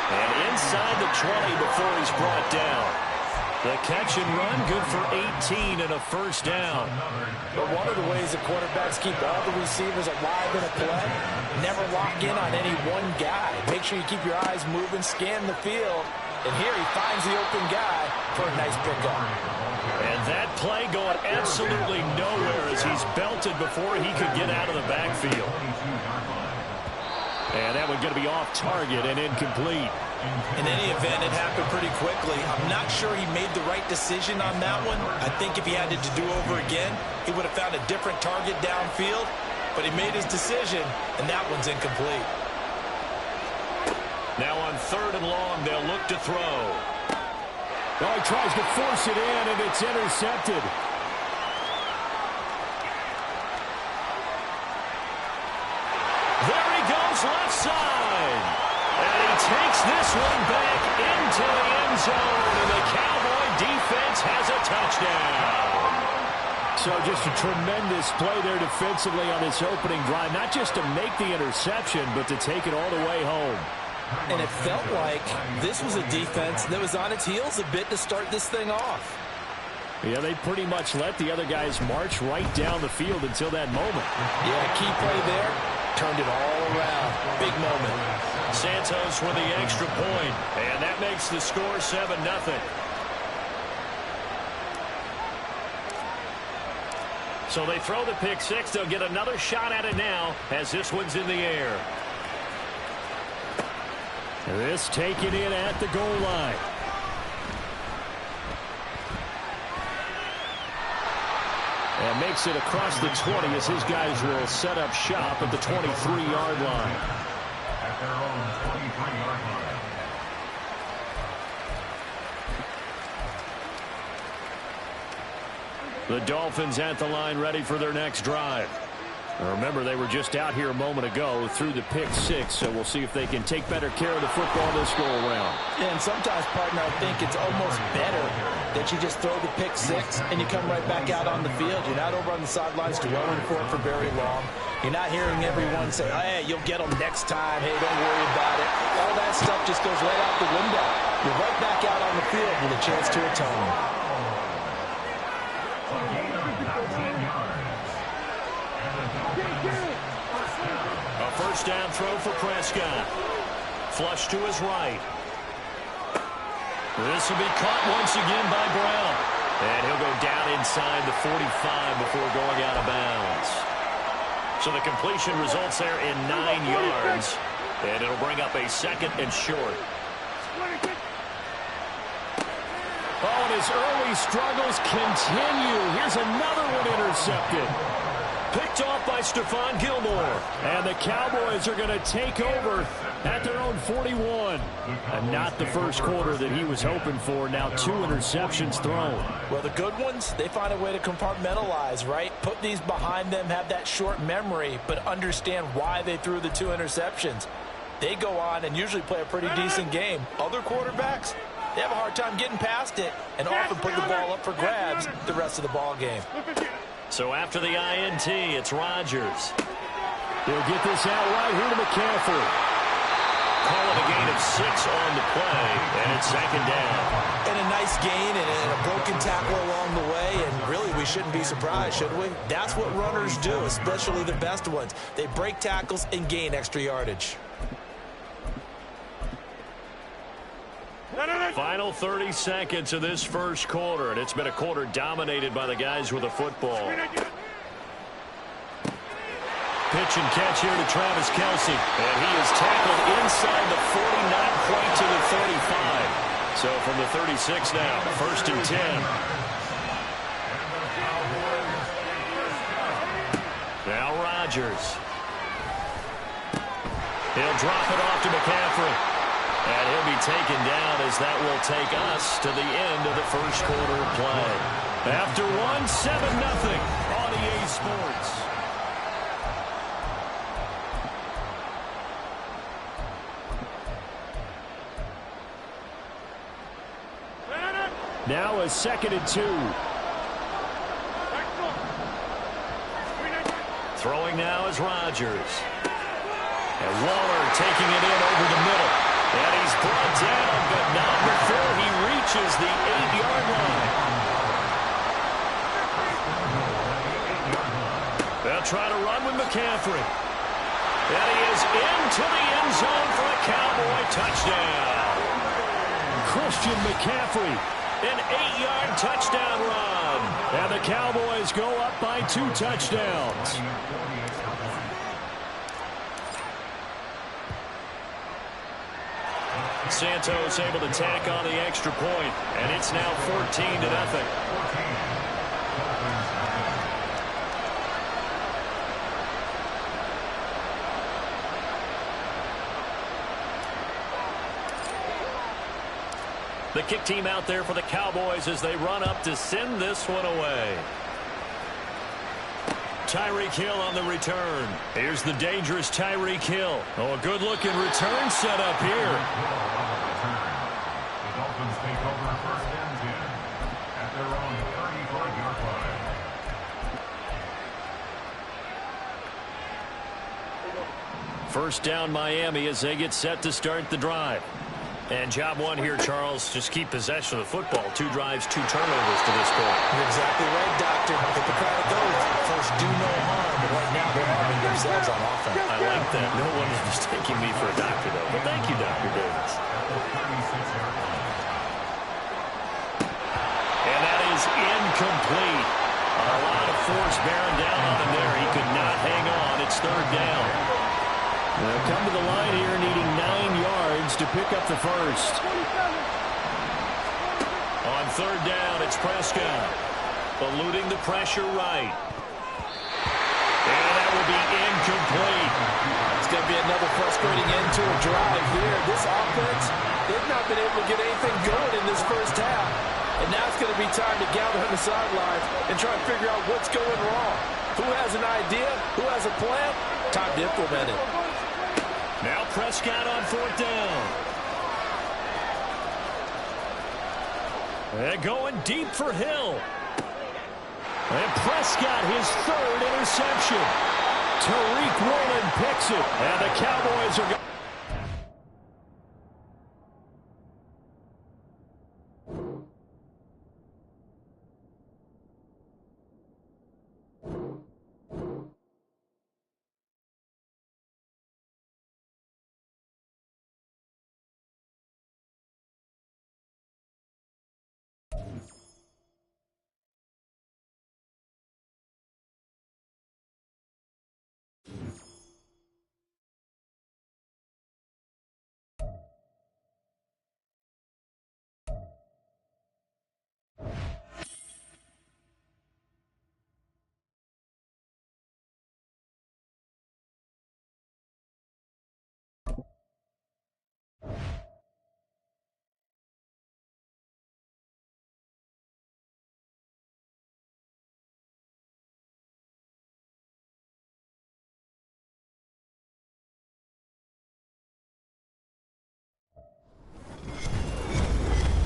And inside the 20 before he's brought down. The catch and run, good for 18 and a first down. But one of the ways the quarterbacks keep all the receivers alive in a play, never lock in on any one guy. Make sure you keep your eyes moving, scan the field. And here he finds the open guy for a nice pickup. And that play going absolutely nowhere as he's belted before he could get out of the backfield. And that one going to be off target and incomplete. In any event, it happened pretty quickly. I'm not sure he made the right decision on that one. I think if he had to do over again, he would have found a different target downfield. But he made his decision, and that one's incomplete. Now on 3rd and long, they'll look to throw. Oh, he tries to force it in, and it's intercepted. There he goes, left side. And he takes this one back into the end zone, and the Cowboy defense has a touchdown. So just a tremendous play there defensively on this opening drive, not just to make the interception, but to take it all the way home. And it felt like this was a defense that was on its heels a bit to start this thing off. Yeah, they pretty much let the other guys march right down the field until that moment. Yeah, key play there. Turned it all around. Big moment. Santos with the extra point, and that makes the score 7-0. So they throw the pick six. They'll get another shot at it now as this one's in the air. This taken in at the goal line. And makes it across the 20 as his guys will set up shop at the 23-yard line. At their own 23-yard line. The Dolphins at the line ready for their next drive. Now remember, they were just out here a moment ago through the pick six, so we'll see if they can take better care of the football this go-around. Yeah, and sometimes, partner, I think it's almost better that you just throw the pick six and you come right back out on the field. You're not over on the sidelines dwelling for it for very long. You're not hearing everyone say, hey, you'll get them next time. Hey, don't worry about it. All that stuff just goes right out the window. You're right back out on the field with a chance to atone. A first down throw for Prescott. Flush to his right. This will be caught once again by Brown. And he'll go down inside the 45 before going out of bounds. So the completion results there in 9 yards. And it'll bring up a 2nd and short. Oh, and his early struggles continue. Here's another one intercepted. Picked off by Stephon Gilmore. And the Cowboys are going to take over at their own 41. And not the first quarter that he was hoping for. Now 2 interceptions thrown. Well, the good ones, they find a way to compartmentalize, right? Put these behind them, have that short memory, but understand why they threw the 2 interceptions. They go on and usually play a pretty decent game. Other quarterbacks, they have a hard time getting past it and often put the ball up for grabs the rest of the ball game. So after the INT, it's Rodgers. He'll get this out right here to McCaffrey. Call it a gain of 6 on the play, and it's 2nd down. And a nice gain and a broken tackle along the way, and really we shouldn't be surprised, should we? That's what runners do, especially the best ones. They break tackles and gain extra yardage. Final 30 seconds of this first quarter, and it's been a quarter dominated by the guys with the football. Pitch and catch here to Travis Kelce. And he is tackled inside the 40, not quite to the 35. So from the 36 now, 1st and 10. Rodgers. He'll drop it off to McCaffrey. And he'll be taken down as that will take us to the end of the first quarter of play. After one, 7-0 on EA Sports. Now a 2nd and 2. Throwing now is Rodgers. And Waller taking it in over the middle. And he's brought down, but not before he reaches the 8-yard line. They'll try to run with McCaffrey. And he is into the end zone for a Cowboy touchdown. Christian McCaffrey. An 8-yard touchdown run. And the Cowboys go up by 2 touchdowns. Santos able to tack on the extra point, and it's now 14-0. The kick team out there for the Cowboys as they run up to send this one away. Tyreek Hill on the return. Here's the dangerous Tyreek Hill. Oh, a good-looking return set up here. The Dolphins take over 1st and 10 at their own 35-yard line. First down Miami as they get set to start the drive. And job one here, Charles, just keep possession of the football. 2 drives, 2 turnovers to this point. You're exactly right, Doctor. Hippocratic oath. First, do no harm. But right now, they're harming themselves on offense. I like that. No one is mistaking me for a doctor, though. But thank you, Dr. Davis. And that is incomplete. A lot of force bearing down on him there. He could not hang on. It's 3rd down. They'll come to the line here needing 9 yards to pick up the first. On 3rd down, it's Prescott. Eluding the pressure right. And that will be incomplete. It's going to be another frustrating end to a drive here. This offense, they've not been able to get anything going in this first half. And now it's going to be time to gather on the sidelines and try and figure out what's going wrong. Who has an idea? Who has a plan? Time to implement it. Now Prescott on 4th down. And going deep for Hill. And Prescott, his 3rd interception. Tariq Woolen picks it. And the Cowboys are going.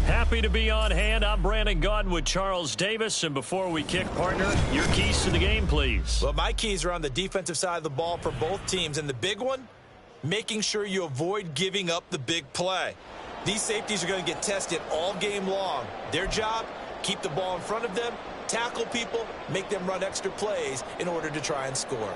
Happy to be on hand. I'm Brandon Gaudin with Charles Davis. And before we kick, partner, your keys to the game, please. Well, my keys are on the defensive side of the ball for both teams. And the big one, making sure you avoid giving up the big play. These safeties are going to get tested all game long. Their job, keep the ball in front of them, tackle people, make them run extra plays in order to try and score.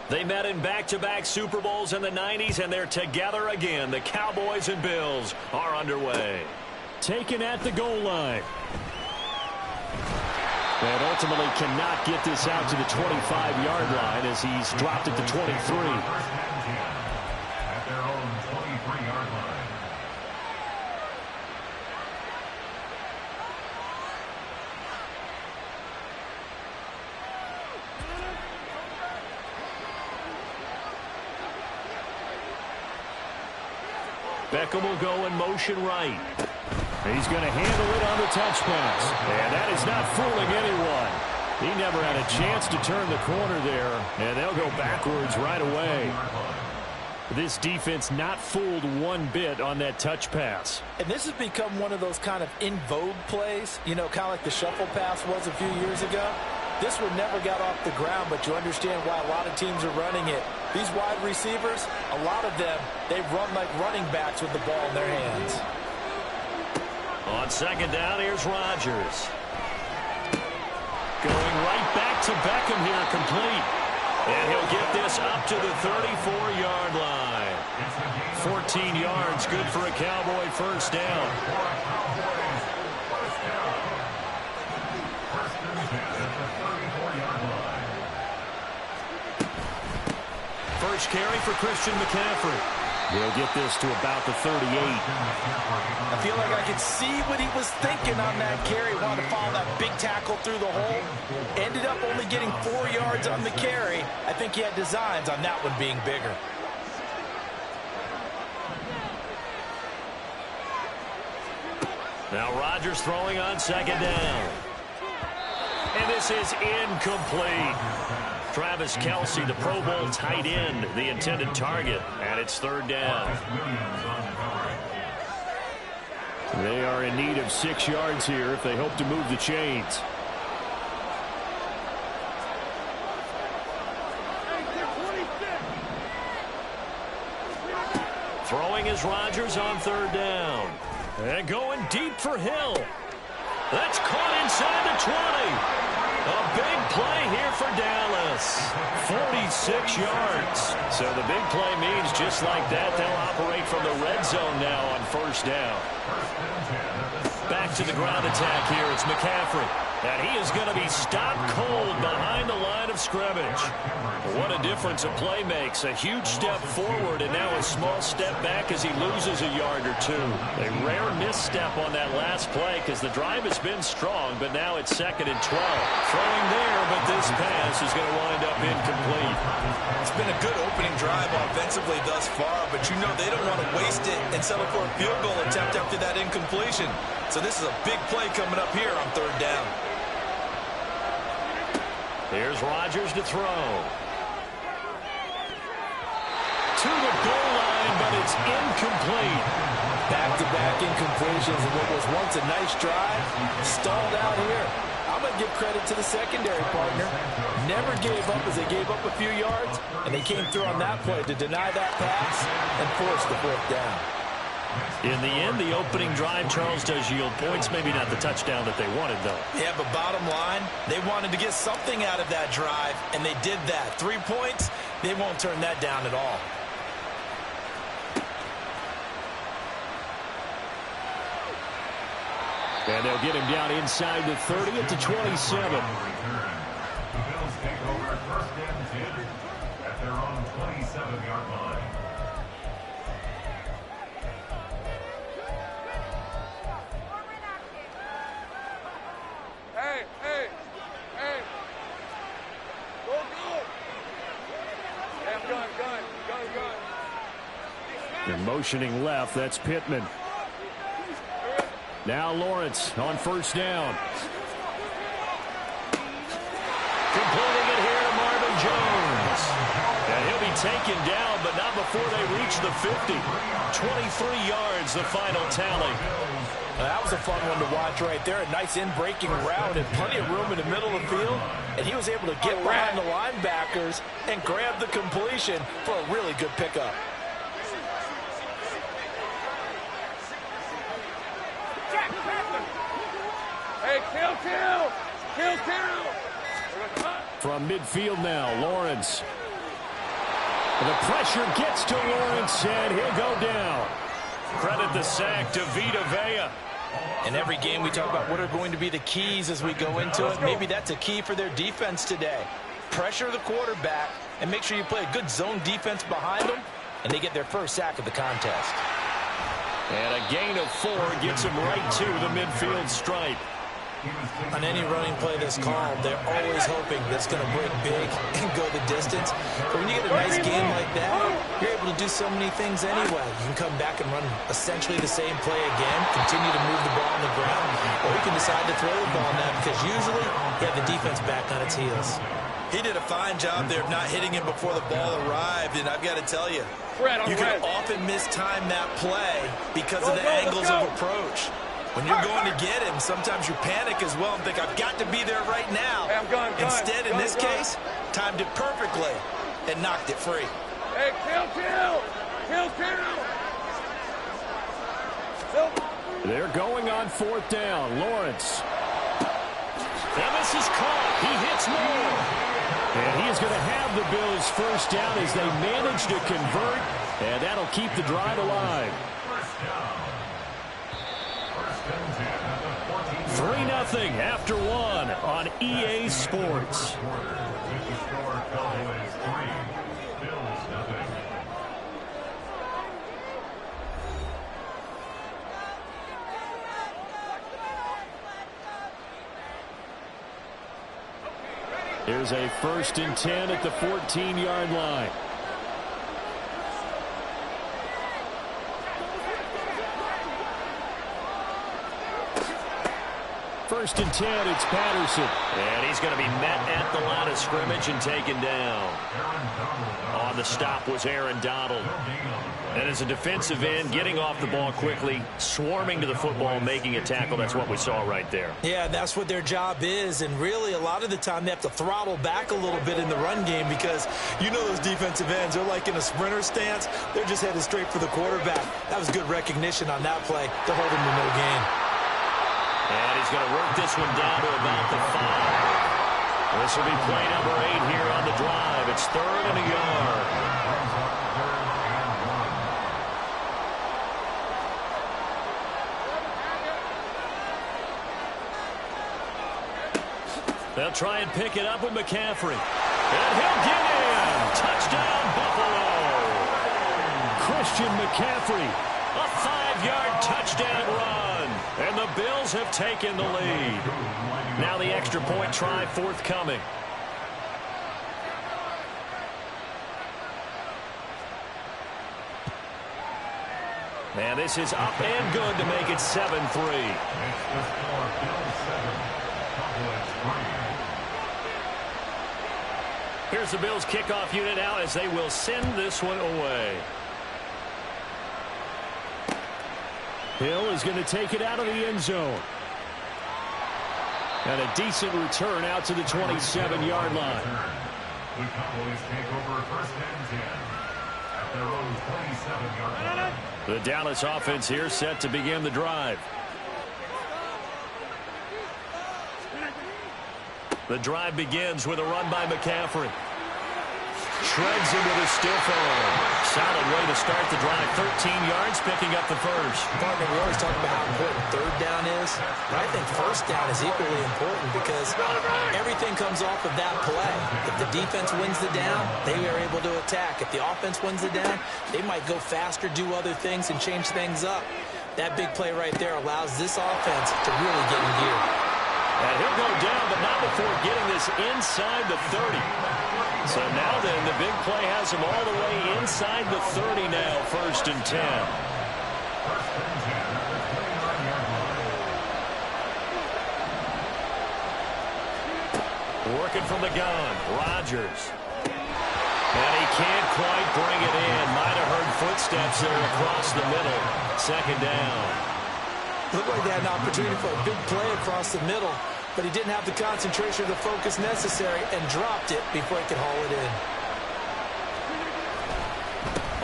They met in back-to-back Super Bowls in the 90s, and they're together again. The Cowboys and Bills are underway. Taken at the goal line. And ultimately cannot get this out to the 25-yard line as he's dropped at the 23. At their own 23-yard line. Beckham will go in motion right. He's going to handle it on the touch pass. And that is not fooling anyone. He never had a chance to turn the corner there. And they'll go backwards right away. This defense not fooled one bit on that touch pass. And this has become one of those kind of in vogue plays, you know, kind of like the shuffle pass was a few years ago. This one never got off the ground, but you understand why a lot of teams are running it. These wide receivers, a lot of them, they run like running backs with the ball in their hands. On second down, here's Rodgers. Going right back to Beckham here, complete. And he'll get this up to the 34-yard line. 14 yards, good for a Cowboy first down. First carry for Christian McCaffrey. He'll get this to about the 38. I feel like I could see what he was thinking on that carry. Wanted to follow that big tackle through the hole. Ended up only getting 4 yards on the carry. I think he had designs on that one being bigger. Now Rodgers throwing on second down. And this is incomplete. Travis Kelce, the Pro Bowl tight end, the intended target, and it's third down. They are in need of 6 yards here if they hope to move the chains. Throwing is Rodgers on third down. And going deep for Hill. That's caught inside the 20. A big play here for Dallas. 46 yards. So the big play means just like that, they'll operate from the red zone now on first down. Back to the ground attack here. It's McCaffrey. And he is going to be stopped cold behind the line of scrimmage. What a difference a play makes. A huge step forward and now a small step back as he loses a yard or two. A rare misstep on that last play because the drive has been strong, but now it's 2nd and 12. Throwing there, but this pass is going to wind up incomplete. It's been a good opening drive offensively thus far, but you know they don't want to waste it and settle for a field goal attempt after that incompletion. So this is a big play coming up here on third down. Here's Rodgers to throw. To the goal line, but it's incomplete. Back-to-back incompletions and what was once a nice drive stalled out here. I'm going to give credit to the secondary partner. Never gave up as they gave up a few yards, and they came through on that play to deny that pass and force the fourth down. In the end, the opening drive, Charles, does yield points. Maybe not the touchdown that they wanted, though. Yeah, but bottom line, they wanted to get something out of that drive, and they did that. 3 points, they won't turn that down at all. And they'll get him down inside the 30 at the 27. The Bills take over first and 10 at their own 27-yard line. Hey. Go. Hey, I'm going. They're motioning left. That's Pittman. Now Lawrence on first down. Completing it here to Marvin Jones. And he'll be taken down, but not before they reach the 50. 23 yards, the final tally. That was a fun one to watch right there. A nice in-breaking route and plenty of room in the middle of the field. And he was able to get behind the linebackers and grab the completion for a really good pickup. Hey, kill. From midfield now, Lawrence. The pressure gets to Lawrence, and he'll go down. Credit the sack to Vita Vea. In every game, we talk about what are going to be the keys as we go into it. Maybe that's a key for their defense today. Pressure the quarterback and make sure you play a good zone defense behind them, and they get their first sack of the contest. And a gain of 4 gets him right to the midfield stripe. On any running play that's called, they're always hoping that's going to break big and go the distance. But when you get a nice game like that, you're able to do so many things anyway. You can come back and run essentially the same play again, continue to move the ball on the ground, or you can decide to throw the ball now because usually you have the defense back on its heels. He did a fine job there of not hitting him before the ball arrived, and I've got to tell you, you can often mistime that play because of the angles of approach. When you're going to get him, sometimes you panic as well and think, I've got to be there right now. Instead, in this case, timed it perfectly and knocked it free. Hey, kill. They're going on 4th down. Lawrence. And this is caught. He hits more. And he is going to have the Bills first down as they manage to convert, and that'll keep the drive alive. 3-0 after 1 on EA Sports. Here's a 1st and 10 at the 14-yard line. First and 10, it's Patterson. And he's going to be met at the line of scrimmage and taken down. On the stop was Aaron Donald. And as a defensive end, getting off the ball quickly, swarming to the football, making a tackle, that's what we saw right there. Yeah, that's what their job is, and really a lot of the time they have to throttle back a little bit in the run game because you know those defensive ends, they're like in a sprinter stance. They're just headed straight for the quarterback. That was good recognition on that play to hold him to no gain. And he's going to work this one down to about the 5. This will be play number 8 here on the drive. It's 3rd and a yard. They'll try and pick it up with McCaffrey. And he'll get in. Touchdown, Buffalo. Christian McCaffrey. A 5-yard touchdown run. And the Bills have taken the lead. Now the extra point try forthcoming. And this is up and good to make it 7-3. Here's the Bills kickoff unit out as they will send this one away. Hill is going to take it out of the end zone. And a decent return out to the 27-yard line. The Cowboys take over 1st and 10 at their own 27-yard line. The Dallas offense here set to begin the drive. The drive begins with a run by McCaffrey. Shreds him with a stiff arm. Solid way to start the drive. 13 yards, picking up the first. Partner, we always talk about how important 3rd down is. But I think 1st down is equally important because everything comes off of that play. If the defense wins the down, they are able to attack. If the offense wins the down, they might go faster, do other things, and change things up. That big play right there allows this offense to really get in gear. And he'll go down, but not before getting this inside the 30. So now then, the big play has him all the way inside the 30 now, 1st and 10. Working from the gun, Rodgers. And he can't quite bring it in. Might have heard footsteps there across the middle. 2nd down. Looked like they had an opportunity for a big play across the middle, but he didn't have the concentration or the focus necessary and dropped it before he could haul it in.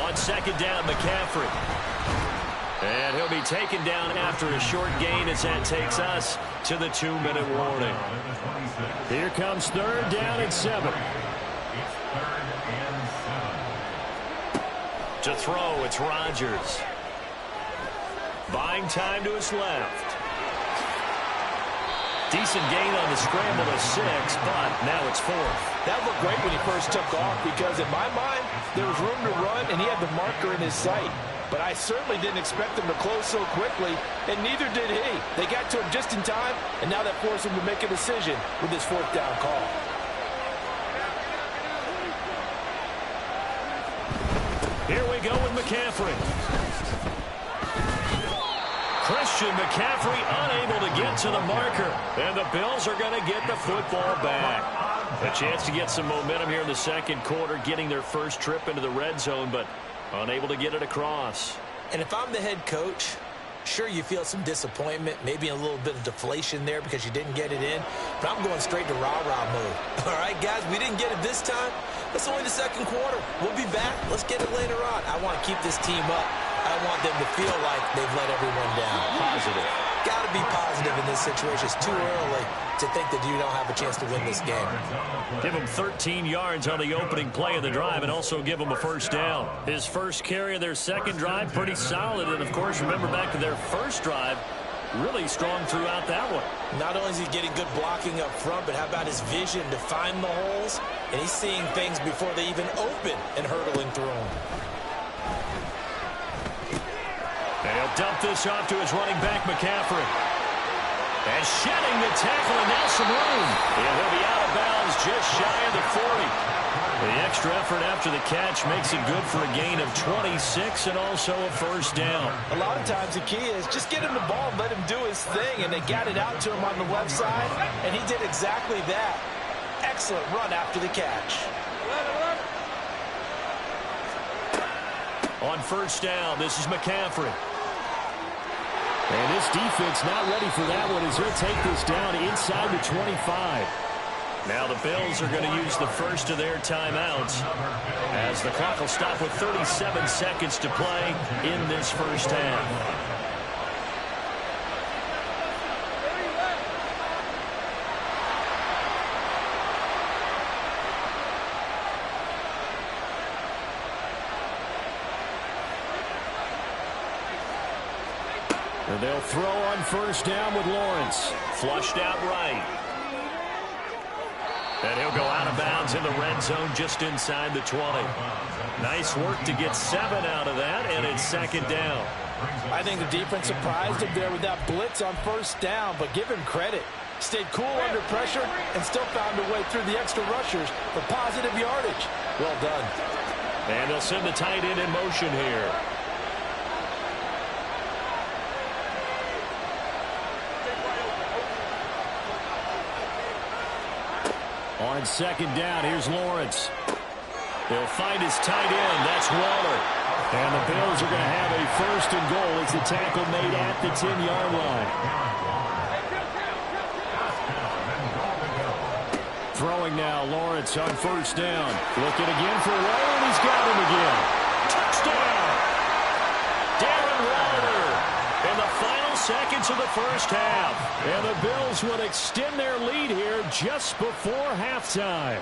On 2nd down, McCaffrey. And he'll be taken down after a short gain as that takes us to the 2-minute warning. Here comes 3rd down and 7. It's 3rd and 7. To throw, it's Rodgers. Buying time to his left. Decent gain on the scramble of 6, but now it's 4th. That looked great when he first took off because in my mind, there was room to run and he had the marker in his sight. But I certainly didn't expect him to close so quickly, and neither did he. They got to him just in time, and now that forced him to make a decision with his 4th down call. Here we go with McCaffrey. Christian McCaffrey unable to get to the marker, and the Bills are going to get the football back. A chance to get some momentum here in the second quarter, getting their first trip into the red zone, but unable to get it across. And if I'm the head coach, sure, you feel some disappointment, maybe a little bit of deflation there because you didn't get it in, but I'm going straight to rah-rah mode. All right, guys, we didn't get it this time. It's only the second quarter. We'll be back. Let's get it later on. I want to keep this team up. I want them to feel like they've let everyone down. Positive. Got to be positive in this situation. It's too early to think that you don't have a chance to win this game. Give him 13 yards on the opening play of the drive and also give him a first down. His first carry of their second drive, pretty solid. And, of course, remember back to their first drive, really strong throughout that one. Not only is he getting good blocking up front, but how about his vision to find the holes? And he's seeing things before they even open and hurdling through them. And he'll dump this off to his running back, McCaffrey. And shedding the tackle, and now some room. And he'll be out of bounds just shy of the 40. The extra effort after the catch makes it good for a gain of 26 and also a first down. A lot of times the key is just get him the ball and let him do his thing, and they got it out to him on the left side, and he did exactly that. Excellent run after the catch. On first down, this is McCaffrey. And this defense not ready for that one as he'll take this down inside the 25. Now the Bills are going to use the first of their timeouts as the clock will stop with 37 seconds to play in this first half. And they'll throw on first down with Lawrence. Flushed out right. And he'll go out of bounds in the red zone just inside the 20. Nice work to get 7 out of that, and it's second down. I think the defense surprised him there with that blitz on first down, but give him credit. Stayed cool under pressure and still found a way through the extra rushers for positive yardage. Well done. And they'll send the tight end in motion here. On second down, here's Lawrence. They'll find his tight end. That's Waller. And the Bills are going to have a first and goal as the tackle made at the 10-yard line. Throwing now, Lawrence on first down. Looking again for Waller, and he's got him again. Touchdown! Darren Waller in the final seconds of the first half. And the Bills would extend their lead here just before halftime.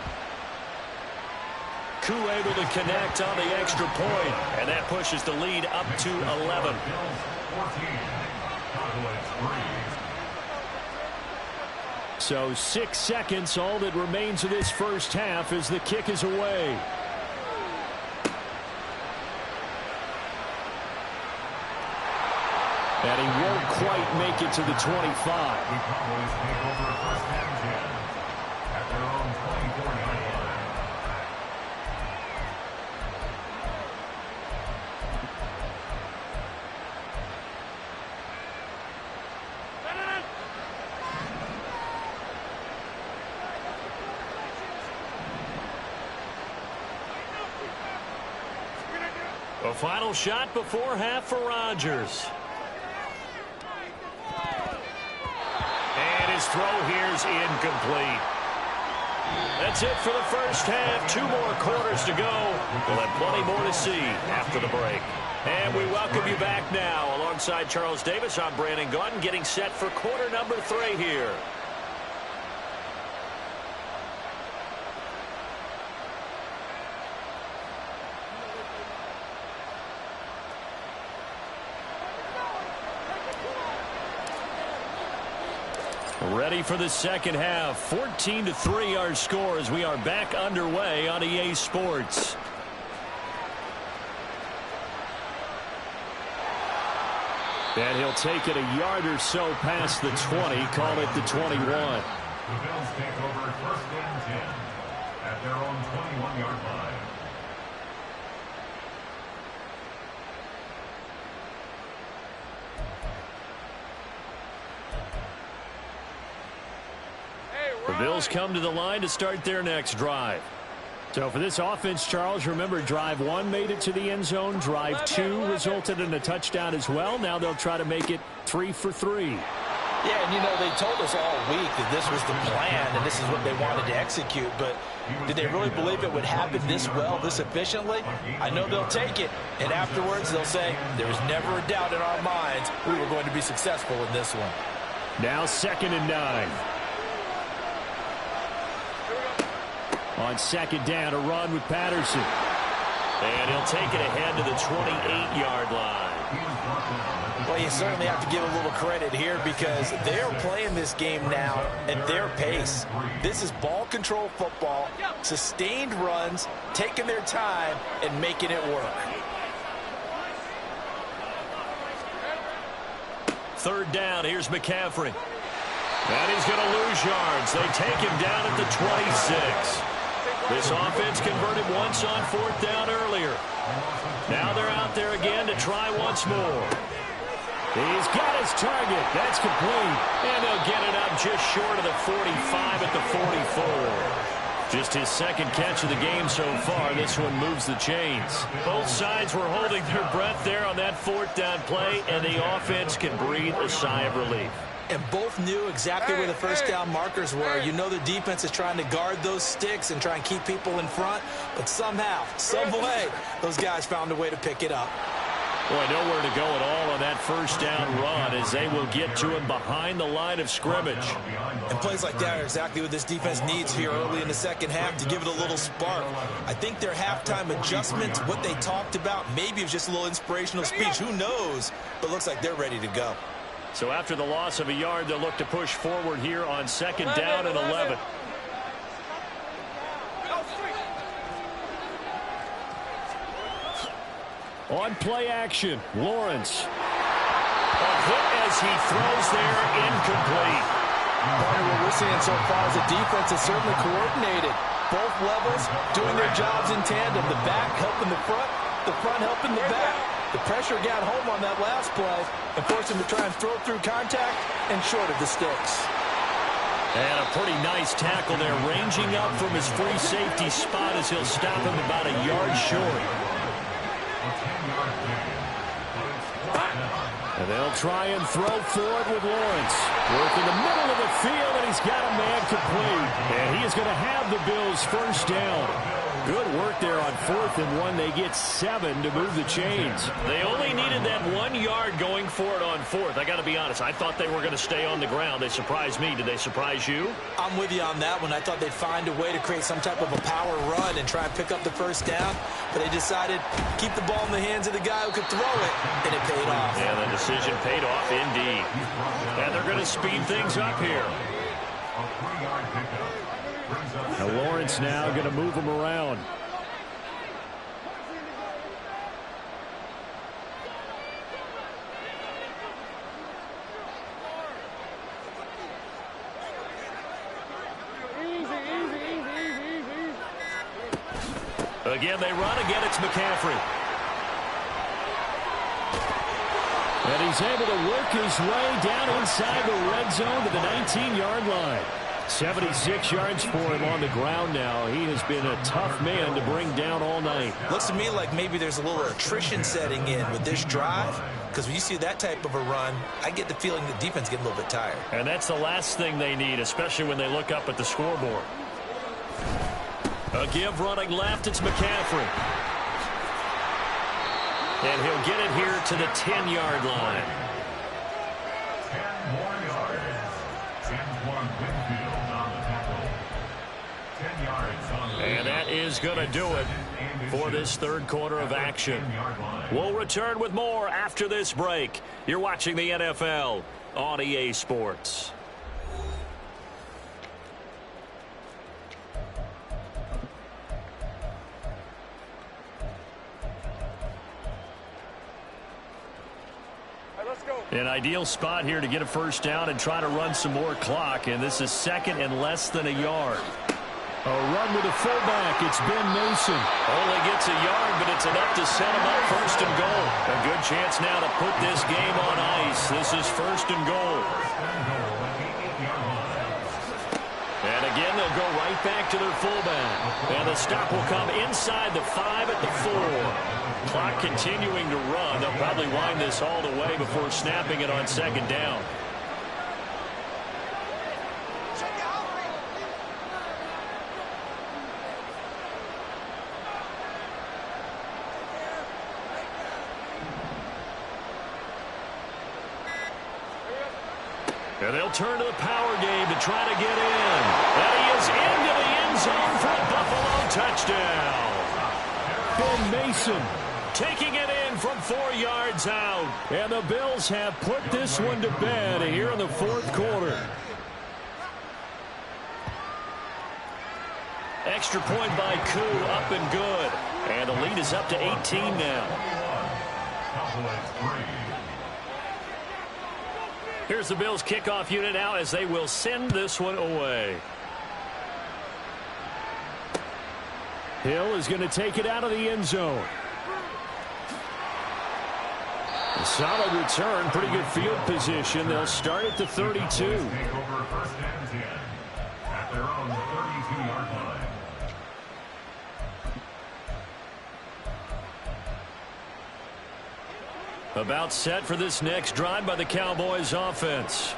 Koo able to connect on the extra point, and that pushes the lead up to 11. So 6 seconds, all that remains of this first half as the kick is away. And he won't quite make it to the 25. A final shot before half for Rodgers. And his throw here's incomplete. That's it for the first half. 2 more quarters to go. We'll have plenty more to see after the break. And we welcome you back now. Alongside Charles Davis, I'm Brandon Gaudin, getting set for quarter number 3 here. Ready for the second half. 14-3 our score as we are back underway on EA Sports. And he'll take it a yard or so past the 20, call it the 21. The Bills take over first and 10 at their own 21-yard line. The Bills come to the line to start their next drive. So for this offense, Charles, remember drive 1 made it to the end zone. Drive 2 resulted in a touchdown as well. Now they'll try to make it 3 for 3. Yeah, and you know, they told us all week that this was the plan and this is what they wanted to execute. But did they really believe it would happen this well, this efficiently? I know they'll take it. And afterwards, they'll say, there was never a doubt in our minds we were going to be successful in this one. Now 2nd and 9. On 2nd down, a run with Patterson. And he'll take it ahead to the 28-yard line. Well, you certainly have to give a little credit here because they're playing this game now at their pace. This is ball control football, sustained runs, taking their time, and making it work. 3rd down, here's McCaffrey. And he's going to lose yards. They take him down at the 26. This offense converted once on 4th down earlier. Now they're out there again to try once more. He's got his target. That's complete. And they'll get it up just short of the 45 at the 44. Just his 2nd catch of the game so far. This one moves the chains. Both sides were holding their breath there on that 4th down play, and the offense can breathe a sigh of relief. And both knew exactly where the first down markers were. You know the defense is trying to guard those sticks and try and keep people in front. But somehow, some way, those guys found a way to pick it up. Boy, nowhere to go at all on that 1st down run as they will get to him behind the line of scrimmage. And plays like that are exactly what this defense needs here early in the second half to give it a little spark. I think their halftime adjustment, what they talked about, maybe it was just a little inspirational speech. Who knows? But looks like they're ready to go. So after the loss of a yard, they'll look to push forward here on 2nd down and 11. On play action, Lawrence. A hit as he throws there, incomplete. Part of what we're seeing so far is the defense is certainly coordinated. Both levels doing their jobs in tandem. The back helping the front helping the back. The pressure got home on that last play and forced him to try and throw through contact and short of the sticks. And a pretty nice tackle there, ranging up from his free safety spot as he'll stop him about a yard short. And they'll try and throw forward with Lawrence. Work in the middle of the field, and he's got a man complete. And he is going to have the Bills' 1st down. Good work there on 4th and 1. They get 7 to move the chains. They only needed that 1 yard going for it on 4th. I got to be honest. I thought they were going to stay on the ground. They surprised me. Did they surprise you? I'm with you on that one. I thought they'd find a way to create some type of a power run and try and pick up the 1st down. But they decided keep the ball in the hands of the guy who could throw it, and it paid off. Yeah, the decision paid off indeed. And they're going to speed things up here. Now Lawrence now going to move him around. Again, they run. Again, it's McCaffrey. And he's able to work his way down inside the red zone to the 19-yard line. 76 yards for him on the ground now. He has been a tough man to bring down all night. Looks to me like maybe there's a little attrition setting in with this drive, because when you see that type of a run, I get the feeling the defense getting a little bit tired. And that's the last thing they need, especially when they look up at the scoreboard. A give running left, it's McCaffrey. And he'll get it here to the 10-yard line. 10 more yards. Antoine Winfield on the tackle. 10 yards on the And that is going to do it for this 3rd quarter of action. We'll return with more after this break. You're watching the NFL on EA Sports. An ideal spot here to get a first down and try to run some more clock, and this is second and less than a yard. A run with a fullback. It's Ben Mason. Only gets a yard, but it's enough to set him up first and goal. A good chance now to put this game on ice. This is first and goal. And again, they'll go right back to their fullback. And the stop will come inside the 5 at the 4. Clock continuing to run. They'll probably wind this all the way before snapping it on second down. And they'll turn to the power game to try to get in. And he is into the end zone for a Buffalo touchdown. Ben Mason taking it in from 4 yards out. And the Bills have put this one to bed here in the fourth quarter. Extra point by Koo, up and good. And the lead is up to 18 now. Here's the Bills kickoff unit now as they will send this one away. Hill is going to take it out of the end zone. A solid return, pretty good field position. They'll start at the 32. Take over first and 10 at their own 32-yard line. About set for this next drive by the Cowboys offense.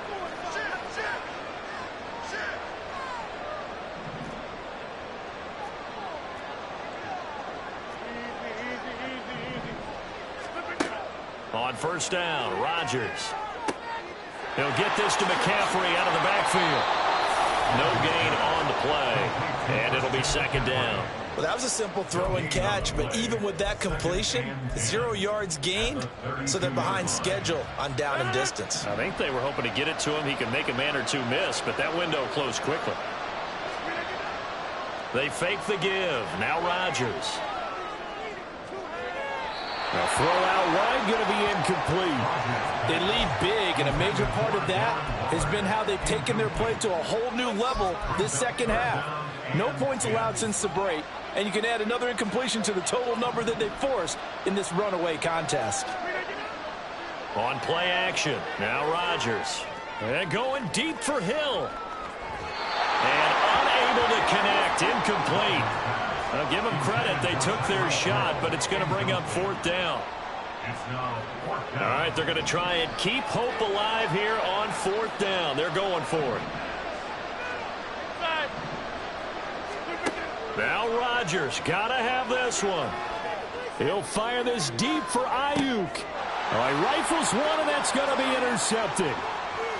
On first down, Rodgers. He'll get this to McCaffrey out of the backfield. No gain on the play, and it'll be second down. Well, that was a simple throw and catch, but even with that completion, 0 yards gained, so they're behind schedule on down and distance. I think they were hoping to get it to him. He could make a man or two miss, but that window closed quickly. They fake the give. Now Rodgers. A throw out wide, going to be incomplete. They lead big, and a major part of that has been how they've taken their play to a whole new level this second half. No points allowed since the break, and you can add another incompletion to the total number that they forced in this runaway contest. On play action, now Rodgers. And going deep for Hill. And unable to connect, incomplete. I'll give them credit, they took their shot, but it's going to bring up fourth down. All right, they're going to try and keep hope alive here on fourth down. They're going for it. Now Rodgers, got to have this one. He'll fire this deep for Ayuk. All right, rifles one, and that's going to be intercepted.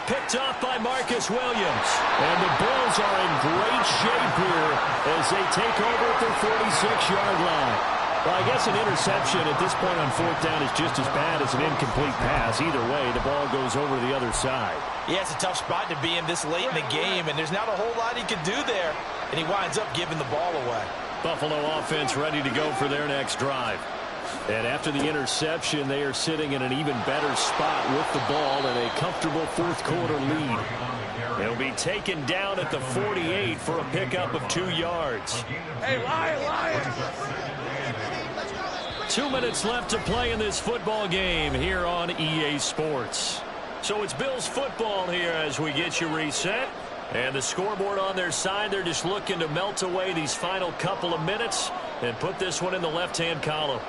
Picked off by Marcus Williams. And the Bills are in great shape here as they take over at their 46-yard line. Well, I guess an interception at this point on fourth down is just as bad as an incomplete pass. Either way, the ball goes over to the other side. Yeah, it's a tough spot to be in this late in the game, and there's not a whole lot he can do there, and he winds up giving the ball away. Buffalo offense ready to go for their next drive. And after the interception, they are sitting in an even better spot with the ball and a comfortable fourth quarter lead. They'll be taken down at the 48 for a pickup of 2 yards. Hey, Lion! 2 minutes left to play in this football game here on EA Sports. So it's Bills football here as we get you reset. And the scoreboard on their side, they're just looking to melt away these final couple of minutes and put this one in the left-hand column.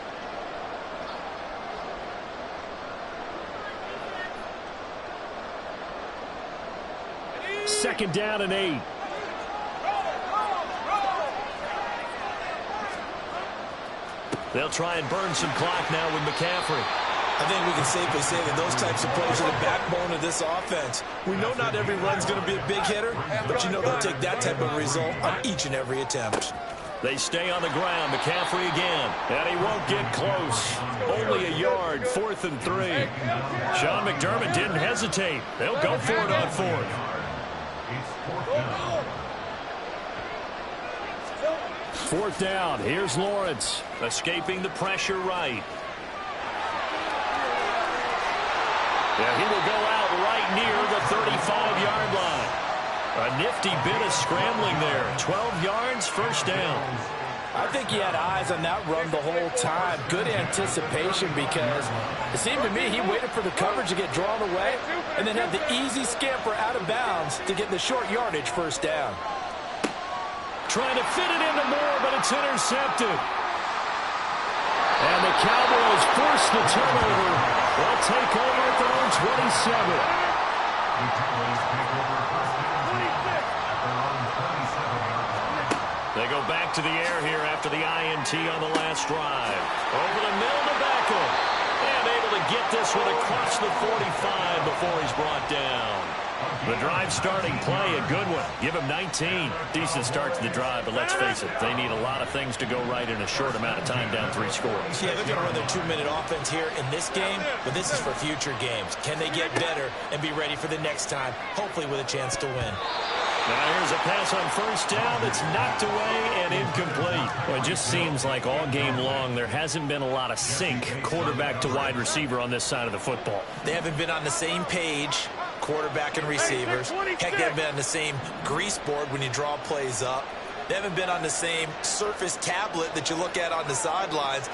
Second down and 8. They'll try and burn some clock now with McCaffrey. I think we can safely say that those types of plays are the backbone of this offense. We know not every run's going to be a big hitter, but you know they'll take that type of result on each and every attempt. They stay on the ground. McCaffrey again. And he won't get close. Only a yard. 4th and 3. Sean McDermott didn't hesitate. They'll go for it on 4th. Fourth down. Here's Lawrence. Escaping the pressure right. Yeah, he will go out right near the 35-yard line. A nifty bit of scrambling there. 12 yards, first down. I think he had eyes on that run the whole time. Good anticipation because it seemed to me he waited for the coverage to get drawn away and then had the easy scamper out of bounds to get the short yardage first down. Trying to fit it into Moore, but it's intercepted. And the Cowboys force the turnover. They'll take over at their own 27. The Cowboys take over first down at their own 27-yard line. They go back to the air here after the INT on the last drive. Over the middle to Beckham. And able to get this one across the 45 before he's brought down. The drive starting play, a good one. Give him 19. Decent start to the drive, but let's face it, they need a lot of things to go right in a short amount of time down 3 scores. Yeah, they're going to run their 2-minute offense here in this game, but this is for future games. Can they get better and be ready for the next time, hopefully with a chance to win? Now here's a pass on first down that's knocked away and incomplete. Well, it just seems like all game long there hasn't been a lot of sync quarterback to wide receiver on this side of the football. They haven't been on the same page, quarterback and receivers. Heck, they haven't been on the same grease board when you draw plays up. They haven't been on the same surface tablet that you look at on the sidelines.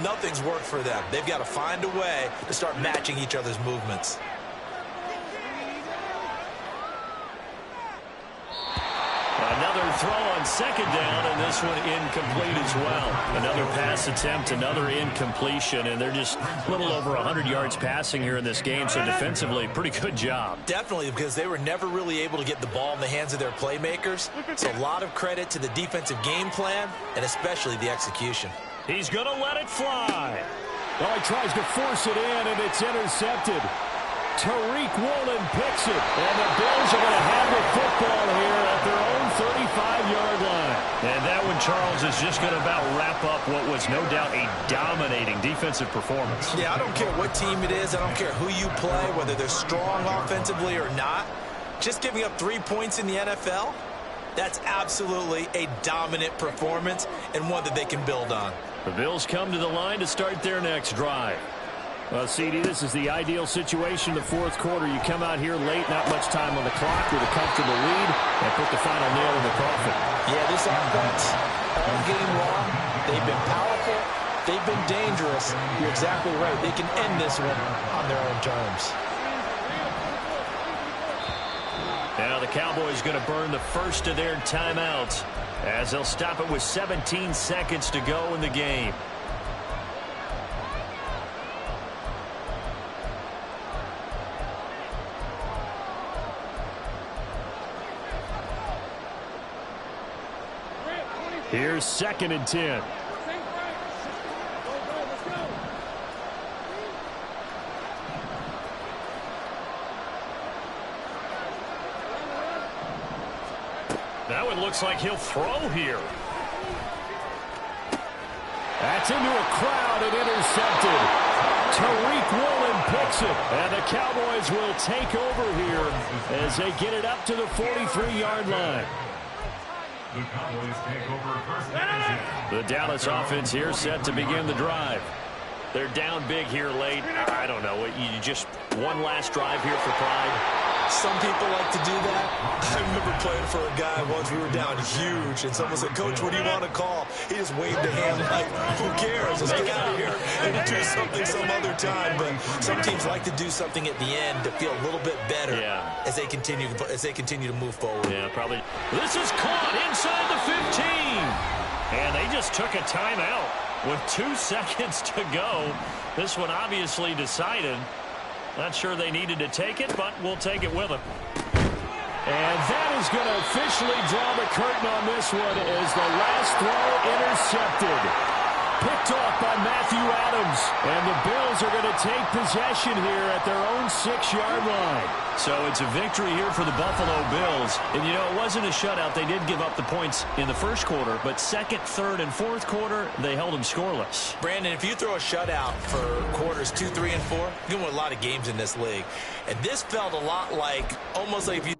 Nothing's worked for them. They've got to find a way to start matching each other's movements. Another throw on second down, and this one incomplete as well. Another pass attempt, another incompletion, and they're just a little over 100 yards passing here in this game, so defensively, pretty good job. Definitely, because they were never really able to get the ball in the hands of their playmakers. So a lot of credit to the defensive game plan, and especially the execution. He's going to let it fly. Oh, he tries to force it in, and it's intercepted. Tariq Woolen picks it, and the Bills are going to have the football here at their own 35-yard line. And that one, Charles, is just going to about wrap up what was no doubt a dominating defensive performance. Yeah, I don't care what team it is. I don't care who you play, whether they're strong offensively or not. Just giving up 3 points in the NFL, that's absolutely a dominant performance and one that they can build on. The Bills come to the line to start their next drive. Well, CD, this is the ideal situation in the fourth quarter. You come out here late, not much time on the clock with a comfortable lead, and put the final nail in the coffin. Yeah, this offense, all game long, they've been powerful, they've been dangerous. You're exactly right. They can end this one on their own terms. Now the Cowboys going to burn the first of their timeouts as they'll stop it with 17 seconds to go in the game. Here's 2nd and 10. That one looks like he'll throw here. That's into a crowd and intercepted. Tariq Woolen picks it, and the Cowboys will take over here as they get it up to the 43-yard line. The Cowboys take over first down. The Dallas offense here set to begin the drive. They're down big here late. I don't know. You just one last drive here for pride. Some people like to do that. I remember playing for a guy once. We were down huge, and someone said, "Coach, what do you want to call?" He just waved a hand like, "Who cares? Let's get out of here and do something some other time." But some teams like to do something at the end to feel a little bit better as they continue to move forward. Yeah, probably. This is caught inside the 15, and they just took a timeout with 2 seconds to go. This one obviously decided. Not sure they needed to take it, but we'll take it with them. And that is going to officially draw the curtain on this one as the last throw intercepted. Picked off by Matthew Adams. And the Bills are going to take possession here at their own 6-yard line. So it's a victory here for the Buffalo Bills. And, you know, it wasn't a shutout. They did give up the points in the first quarter. But second, third, and fourth quarter, they held them scoreless. Brandon, if you throw a shutout for quarters 2, 3, and 4, you can win a lot of games in this league. And this felt a lot like, almost like if you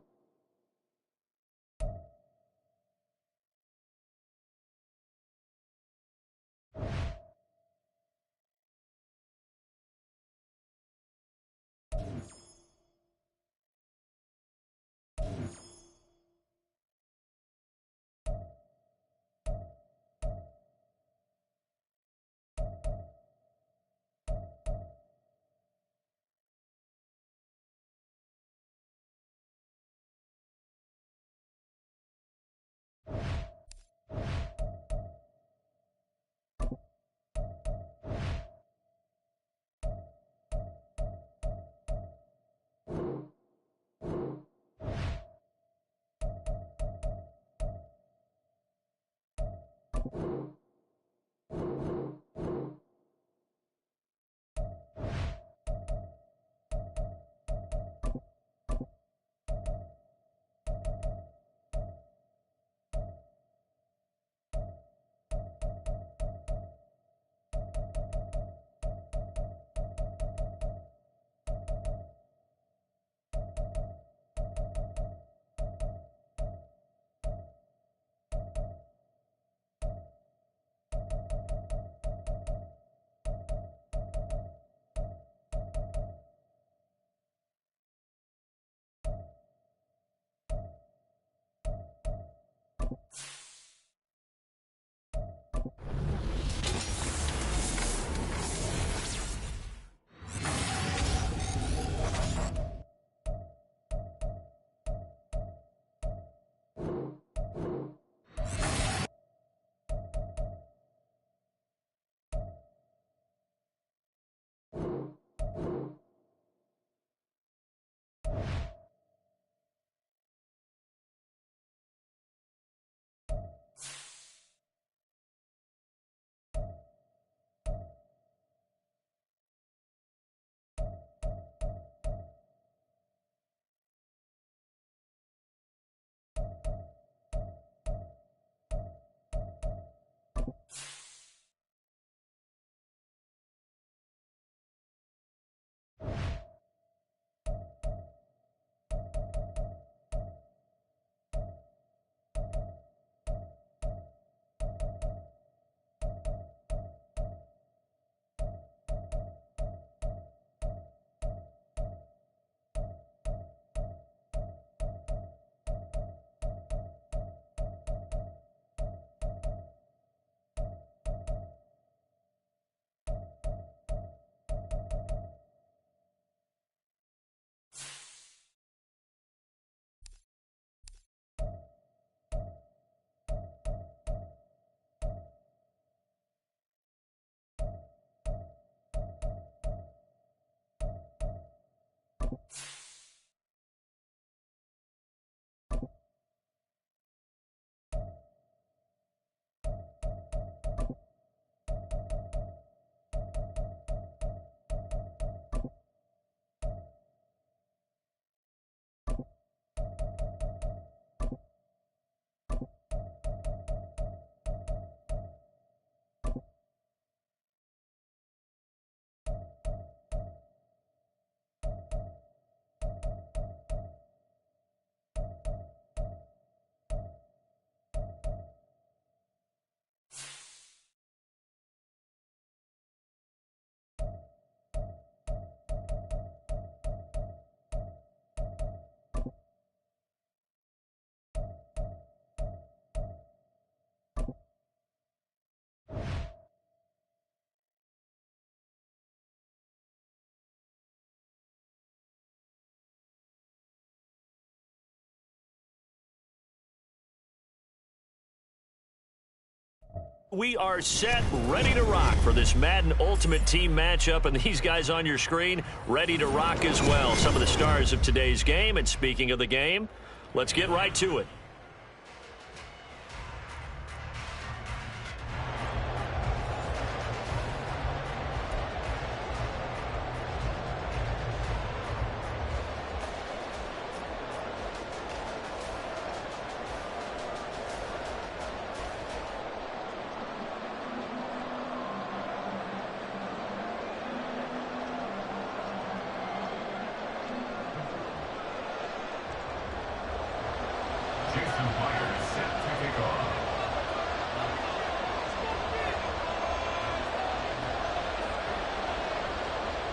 We are set, ready to rock for this Madden Ultimate Team matchup, and these guys on your screen ready to rock as well. Some of the stars of today's game, and speaking of the game, let's get right to it.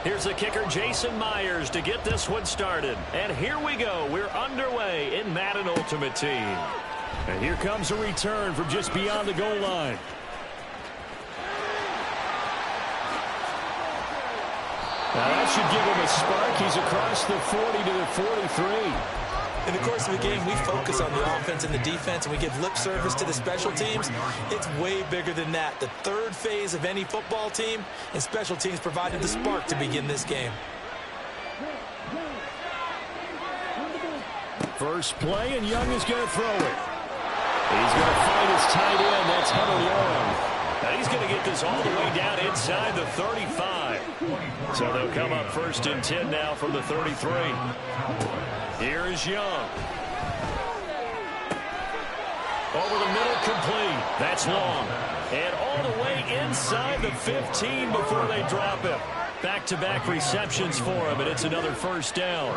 Here's the kicker, Jason Myers, to get this one started. And here we go. We're underway in Madden Ultimate Team. And here comes a return from just beyond the goal line. Now that should give him a spark. He's across the 40 to the 43. In the course of the game, we focus on the offense and the defense, and we give lip service to the special teams. It's way bigger than that. The third phase of any football team, and special teams provided the spark to begin this game. First play, and Young is going to throw it. He's going to find his tight end. That's Hunter Long. And he's going to get this all the way down inside the 35. So they'll come up 1st and 10 now from the 33. Here is Young. Over the middle, complete. That's Long. And all the way inside the 15 before they drop him. Back-to-back receptions for him, and it's another 1st down.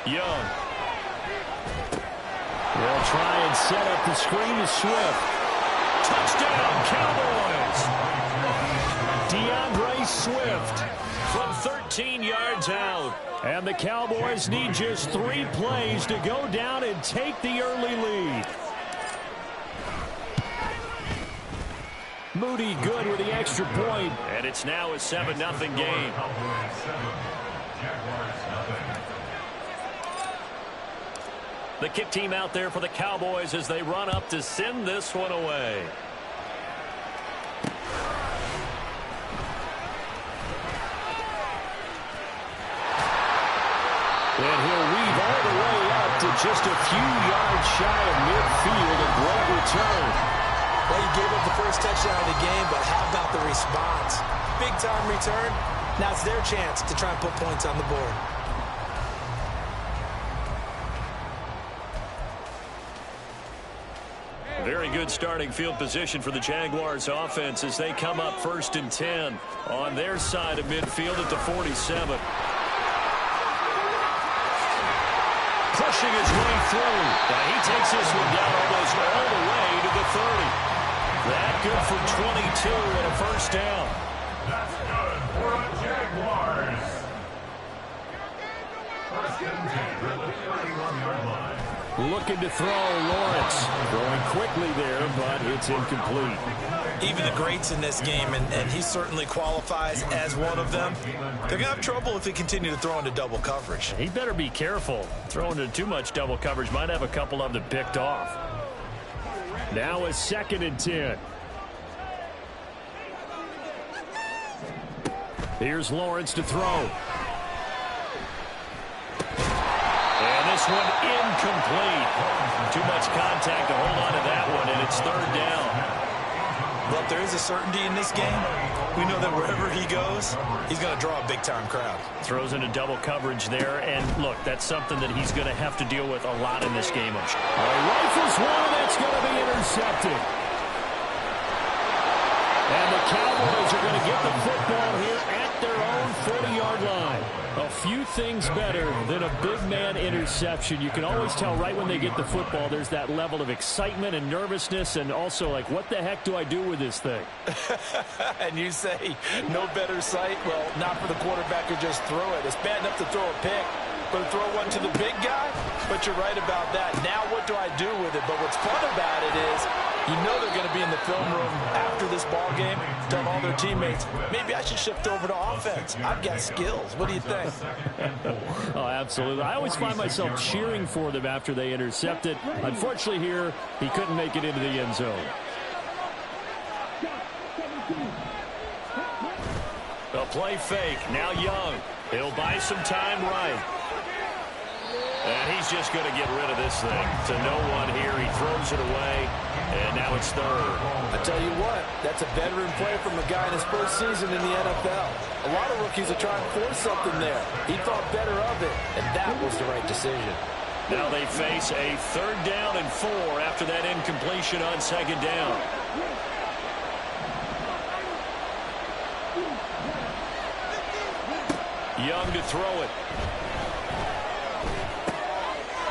Young. They'll try and set up the screen to Swift. Touchdown, Cowboys! DeAndre Swift from 13 yards out. And the Cowboys need just 3 plays to go down and take the early lead. Moody good with the extra point. And it's now a 7-0 game. The kick team out there for the Cowboys as they run up to send this one away. And he'll weave all the way up to just a few yards shy of midfield. A great return. Well, he gave up the first touchdown of the game, but how about the response? Big-time return. Now it's their chance to try and put points on the board. Very good starting field position for the Jaguars offense as they come up 1st and 10 on their side of midfield at the 47. Pushing his way through. And he takes this one down almost all the way to the 30. That good for 22 and a 1st down. That's good for the Jaguars. 1st and 10 at the 31-yard line. Looking to throw, Lawrence. Throwing quickly there, but it's incomplete. Even the greats in this game, and he certainly qualifies as one of them, they're going to have trouble if they continue to throw into double coverage. He better be careful. Throwing into too much double coverage might have a couple of them picked off. Now a 2nd and 10. Here's Lawrence to throw. And this one incomplete. Too much contact to hold on to that one, and it's 3rd down. But there is a certainty in this game. We know that wherever he goes, he's going to draw a big-time crowd. Throws into double coverage there, and look, that's something that he's going to have to deal with a lot in this game. Rifles one, that's going to be intercepted. And the Cowboys are going to get the football here at their own 40-yard line. A few things better than a big man interception. You can always tell right when they get the football, there's that level of excitement and nervousness, and also like, what the heck do I do with this thing? And you say, no better sight? Well, not for the quarterback who just throw it. It's bad enough to throw a pick, but to throw one to the big guy? But you're right about that. Now what do I do with it? But what's fun about it is, you know they're going to be in the film room after this ball game, tell all their teammates, maybe I should shift over to offense. I've got skills. What do you think? Oh, absolutely. I always find myself cheering for them after they intercept it. Unfortunately here, he couldn't make it into the end zone. A play fake. Now Young. He'll buy some time right. And he's just going to get rid of this thing. To no one here. He throws it away. And now it's 3rd. I tell you what, that's a veteran play from a guy in his first season in the NFL. A lot of rookies are trying to force something there. He thought better of it, and that was the right decision. Now they face a 3rd down and 4 after that incompletion on 2nd down. Young to throw it.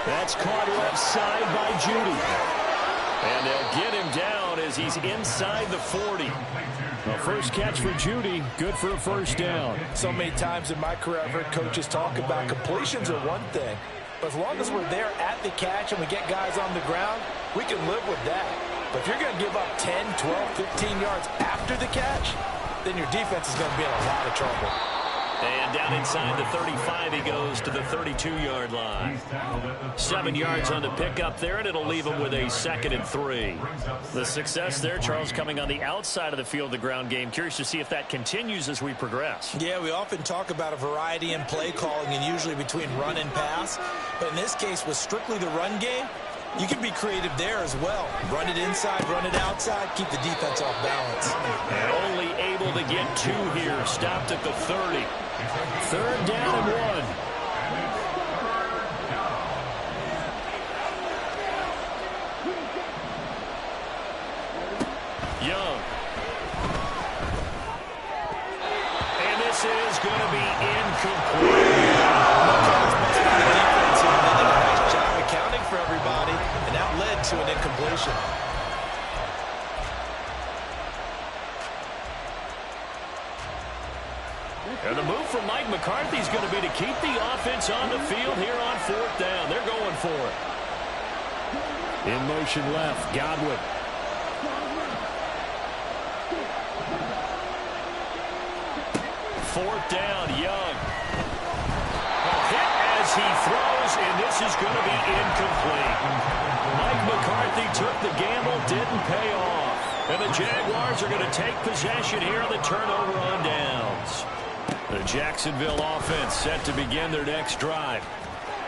That's caught left side by Judy. And they'll get him down as he's inside the 40. The first catch for Judy, good for a 1st down. So many times in my career, I've heard coaches talk about completions are one thing. But as long as we're there at the catch and we get guys on the ground, we can live with that. But if you're going to give up 10, 12, 15 yards after the catch, then your defense is going to be in a lot of trouble. And down inside the 35, he goes to the 32-yard line. 7 yards on the pickup there, and it'll leave him with a 2nd and 3. The success there, Charles, coming on the outside of the field, the ground game. Curious to see if that continues as we progress. Yeah, we often talk about a variety in play calling and usually between run and pass. But in this case, with strictly the run game, you can be creative there as well. Run it inside, run it outside, keep the defense off balance. And only able to get 2 here. Stopped at the 30. 3rd down and 1. Young. And this is going to be incomplete. They did a nice job accounting for everybody, and that led to an incompletion. And the move from Mike McCarthy is going to be to keep the offense on the field here on 4th down. They're going for it. In motion left, Godwin. Fourth down, Young. Hit as he throws, and this is going to be incomplete. Mike McCarthy took the gamble, didn't pay off. And the Jaguars are going to take possession here on the turnover on downs. The Jacksonville offense set to begin their next drive.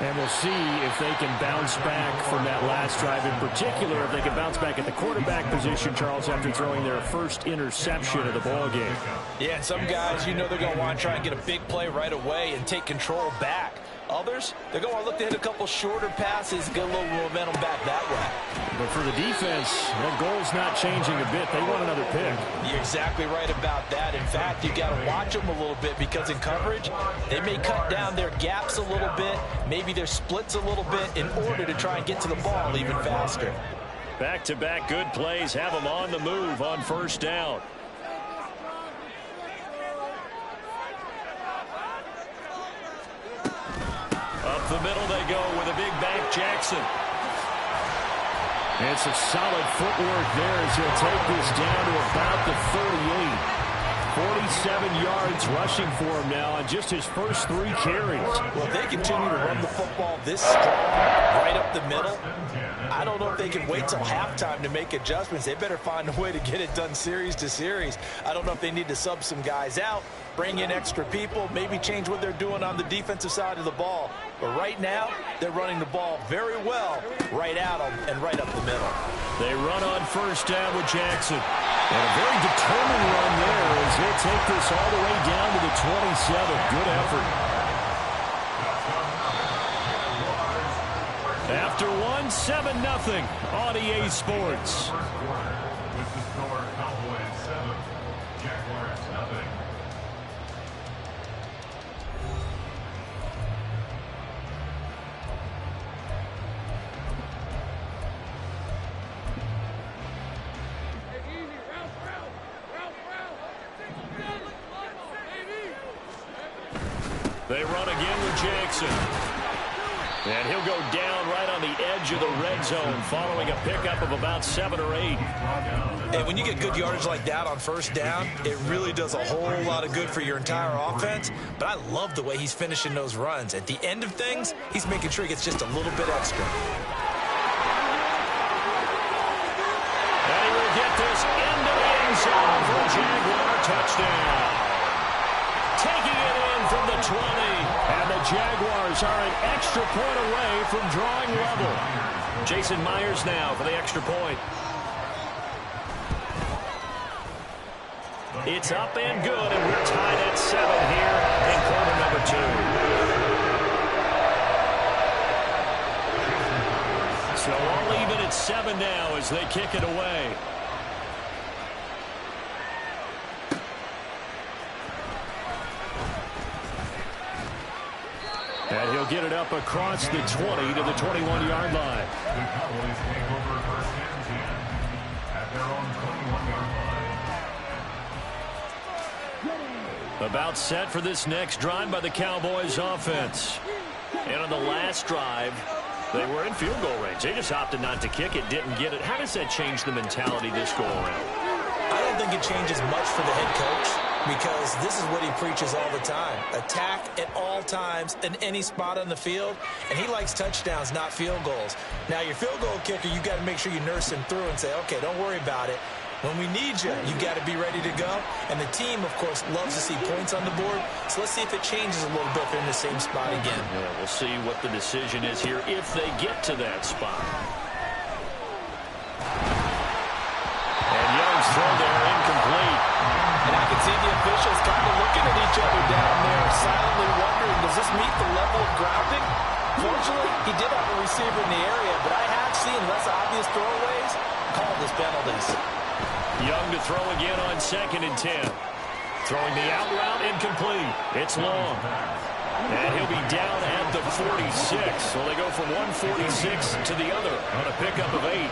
And we'll see if they can bounce back from that last drive. In particular, if they can bounce back at the quarterback position, Charles, after throwing their first interception of the ball game. Yeah, and some guys, you know they're going to want to try and get a big play right away and take control back. Others, they're going to look to hit a couple shorter passes, get a little momentum back that way. But for the defense, that goal's not changing a bit. They want another pick. You're exactly right about that. In fact, you've got to watch them a little bit because in coverage, they may cut down their gaps a little bit, maybe their splits a little bit in order to try and get to the ball even faster. Back-to-back good plays have them on the move on 1st down. Up the middle they go with a big back Jackson. And some solid footwork there as he'll take this down to about the 38. 47 yards rushing for him now on just his first 3 carries. Well, if they continue to run the football this strong, right up the middle, I don't know if they can wait till halftime to make adjustments. They better find a way to get it done series to series. I don't know if they need to sub some guys out, bring in extra people, maybe change what they're doing on the defensive side of the ball. But right now, they're running the ball very well right at them and right up the middle. They run on 1st down with Jackson. And a very determined run there as he'll take this all the way down to the 27. Good effort. After 1, 7-0 on EA Sports. With the score, Cowboys 7, Jaguars 0. They run again with Jackson. And he'll go down right on the edge of the red zone following a pickup of about 7 or 8. And when you get good yardage like that on 1st down, it really does a whole lot of good for your entire offense. But I love the way he's finishing those runs. At the end of things, he's making sure he gets just a little bit extra. And he will get this into the end zone for a Jaguar touchdown. Taking it in from the 20. And the Jaguars are an extra point away from drawing level. Jason Myers now for the extra point. It's up and good, and we're tied at 7 here in quarter number 2. So all even at 7 now as they kick it away. And he'll get it up across the 20 to the 21-yard line. The Cowboys take over 1st and 10 at their own 21-yard line. About set for this next drive by the Cowboys offense. And on the last drive, they were in field goal range. They just opted not to kick it, didn't get it. How does that change the mentality this go around? I don't think it changes much for the head coach. because this is what he preaches all the time. Attack at all times in any spot on the field, and he likes touchdowns, not field goals. Now, your field goal kicker, you've got to make sure you nurse him through and say, okay, don't worry about it. When we need you, you've got to be ready to go. And the team, of course, loves to see points on the board. So let's see if it changes a little bit if they're in the same spot again. Yeah, we'll see what the decision is here if they get to that spot. And Young's throw there incomplete. And I can see the officials kind of looking at each other down there, silently wondering, does this meet the level of grounding? Fortunately, he did have a receiver in the area, but I have seen less obvious throwaways called as penalties. Young to throw again on 2nd and 10. Throwing the out route incomplete. It's long. And he'll be down at the 46. So they go from 146 to the other on a pickup of 8.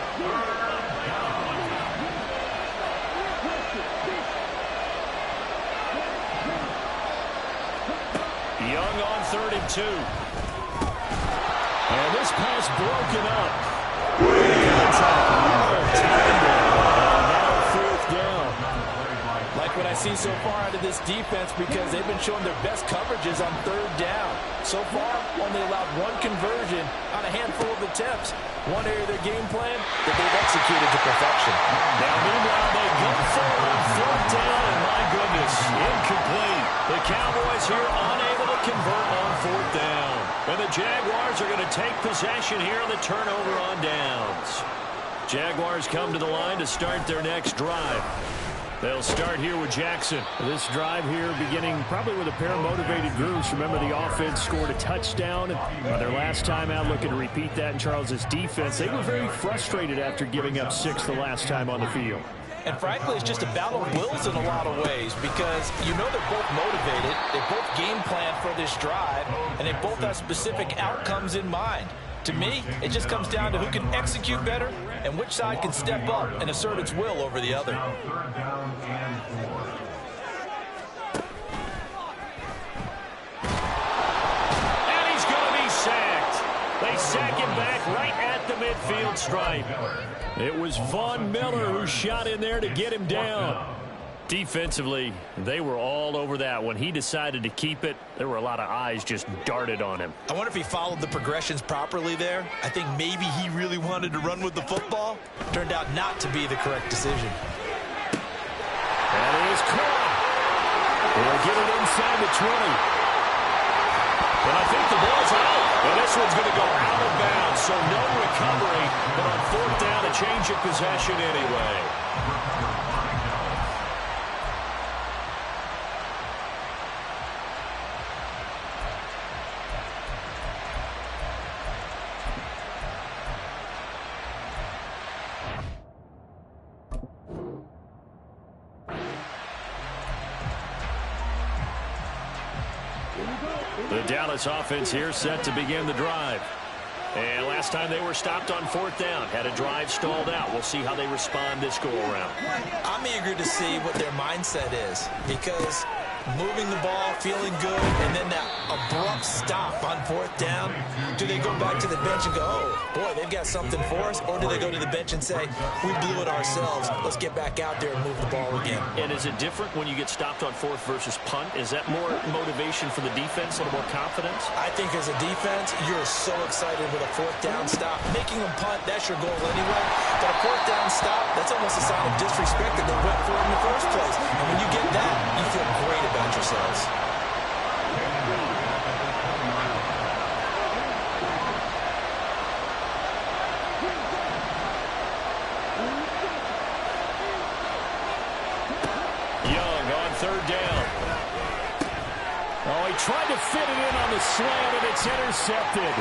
Young on 3rd and 2. And this pass broken up. Like what I see so far out of this defense, because they've been showing their best coverages on 3rd down. So far, only allowed 1 conversion on a handful of attempts. One area of their game plan that they've executed to perfection. Now, meanwhile, they go forward, 4th down, and my goodness, incomplete. The Cowboys here unable to convert on 4th down. And the Jaguars are going to take possession here on the turnover on downs. Jaguars come to the line to start their next drive. They'll start here with Jackson. This drive here beginning probably with a pair of motivated groups. Remember, the offense scored a touchdown on their last time out, looking to repeat that in Charles's defense. They were very frustrated after giving up 6 the last time on the field. And frankly, it's just a battle of wills in a lot of ways, because you know they're both motivated, they both game plan for this drive, and they both have specific outcomes in mind. To me, it just comes down to who can execute better and which side can step up and assert its will over the other. And he's going to be sacked. They sack him back right at the midfield stripe. It was Von Miller who shot in there to get him down. Defensively, they were all over that. When he decided to keep it, there were a lot of eyes just darted on him. I wonder if he followed the progressions properly there. I think maybe he really wanted to run with the football. Turned out not to be the correct decision. That is caught. They'll get it inside the 20. And I think the ball's out. And this one's going to go out of bounds, so no recovery. But on 4th down, a change of possession anyway. The Dallas offense here set to begin the drive. And last time they were stopped on 4th down, had a drive stalled out. We'll see how they respond this go-around. I'm eager to see what their mindset is, because moving the ball, feeling good, and then that abrupt stop on 4th down, do they go back to the bench and go, oh, boy, they've got something for us, or do they go to the bench and say, we blew it ourselves, let's get back out there and move the ball again? And is it different when you get stopped on 4th versus punt? Is that more motivation for the defense, a little more confidence? I think as a defense, you're so excited with a 4th down stop. Making them punt, that's your goal anyway. But a 4th down stop, that's almost a sign of disrespect that they went for it in the first place. And when you get that, you feel great about yourselves. Young on 3rd down. Oh, he tried to fit it in on the slant, and it's intercepted.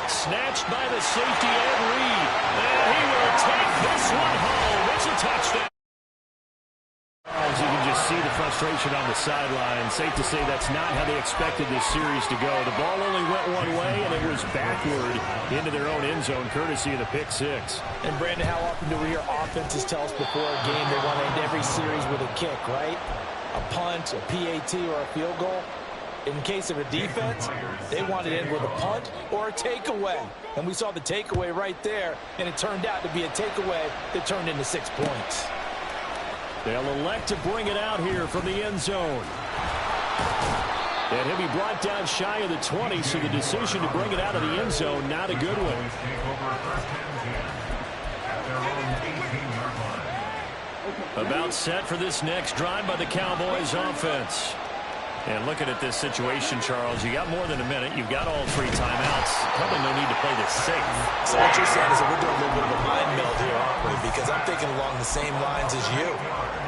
Snatched by the safety, Ed Reed. And he will take this one home. It's a touchdown. As you can just see the frustration on the sideline. Safe to say that's not how they expected this series to go. The ball only went one way, and it was backward into their own end zone, courtesy of the pick 6. And, Brandon, how often do we hear offenses tell us before a game they want to end every series with a kick, right? A punt, a PAT, or a field goal. In case of a defense, they want to end with a punt or a takeaway. And we saw the takeaway right there, and it turned out to be a takeaway that turned into 6 points. They'll elect to bring it out here from the end zone. And he'll be brought down shy of the 20, so the decision to bring it out of the end zone, not a good one. About set for this next drive by the Cowboys offense. And looking at this situation, Charles, you got more than a minute. You've got all 3 timeouts. Probably no need to play this safe. So what you're saying is that we're doing a little bit of a mind meld here, aren't we? Because I'm thinking along the same lines as you.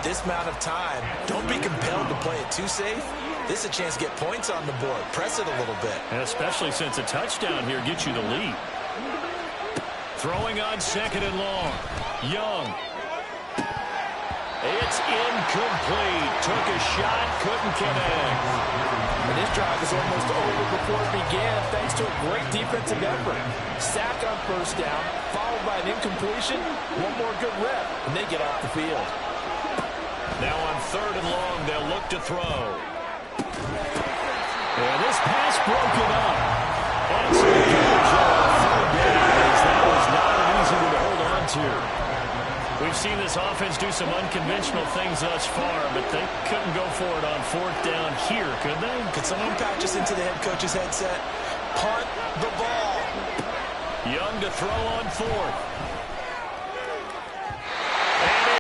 This amount of time, don't be compelled to play it too safe. This is a chance to get points on the board. Press it a little bit. And especially since a touchdown here gets you the lead. Throwing on 2nd and long. Young. It's incomplete. Took a shot, couldn't connect. And this drive is almost over before it began, thanks to a great defensive effort. Sack on 1st down, followed by an incompletion. One more good rep, and they get off the field. Now on 3rd and long, they'll look to throw. And this pass broken up. And so good job on 3rd down, as that was not an easy one to hold on to. We've seen this offense do some unconventional things thus far, but they couldn't go for it on 4th down here, could they? Could someone patch us into the head coach's headset? Punt the ball. Young to throw on 4th.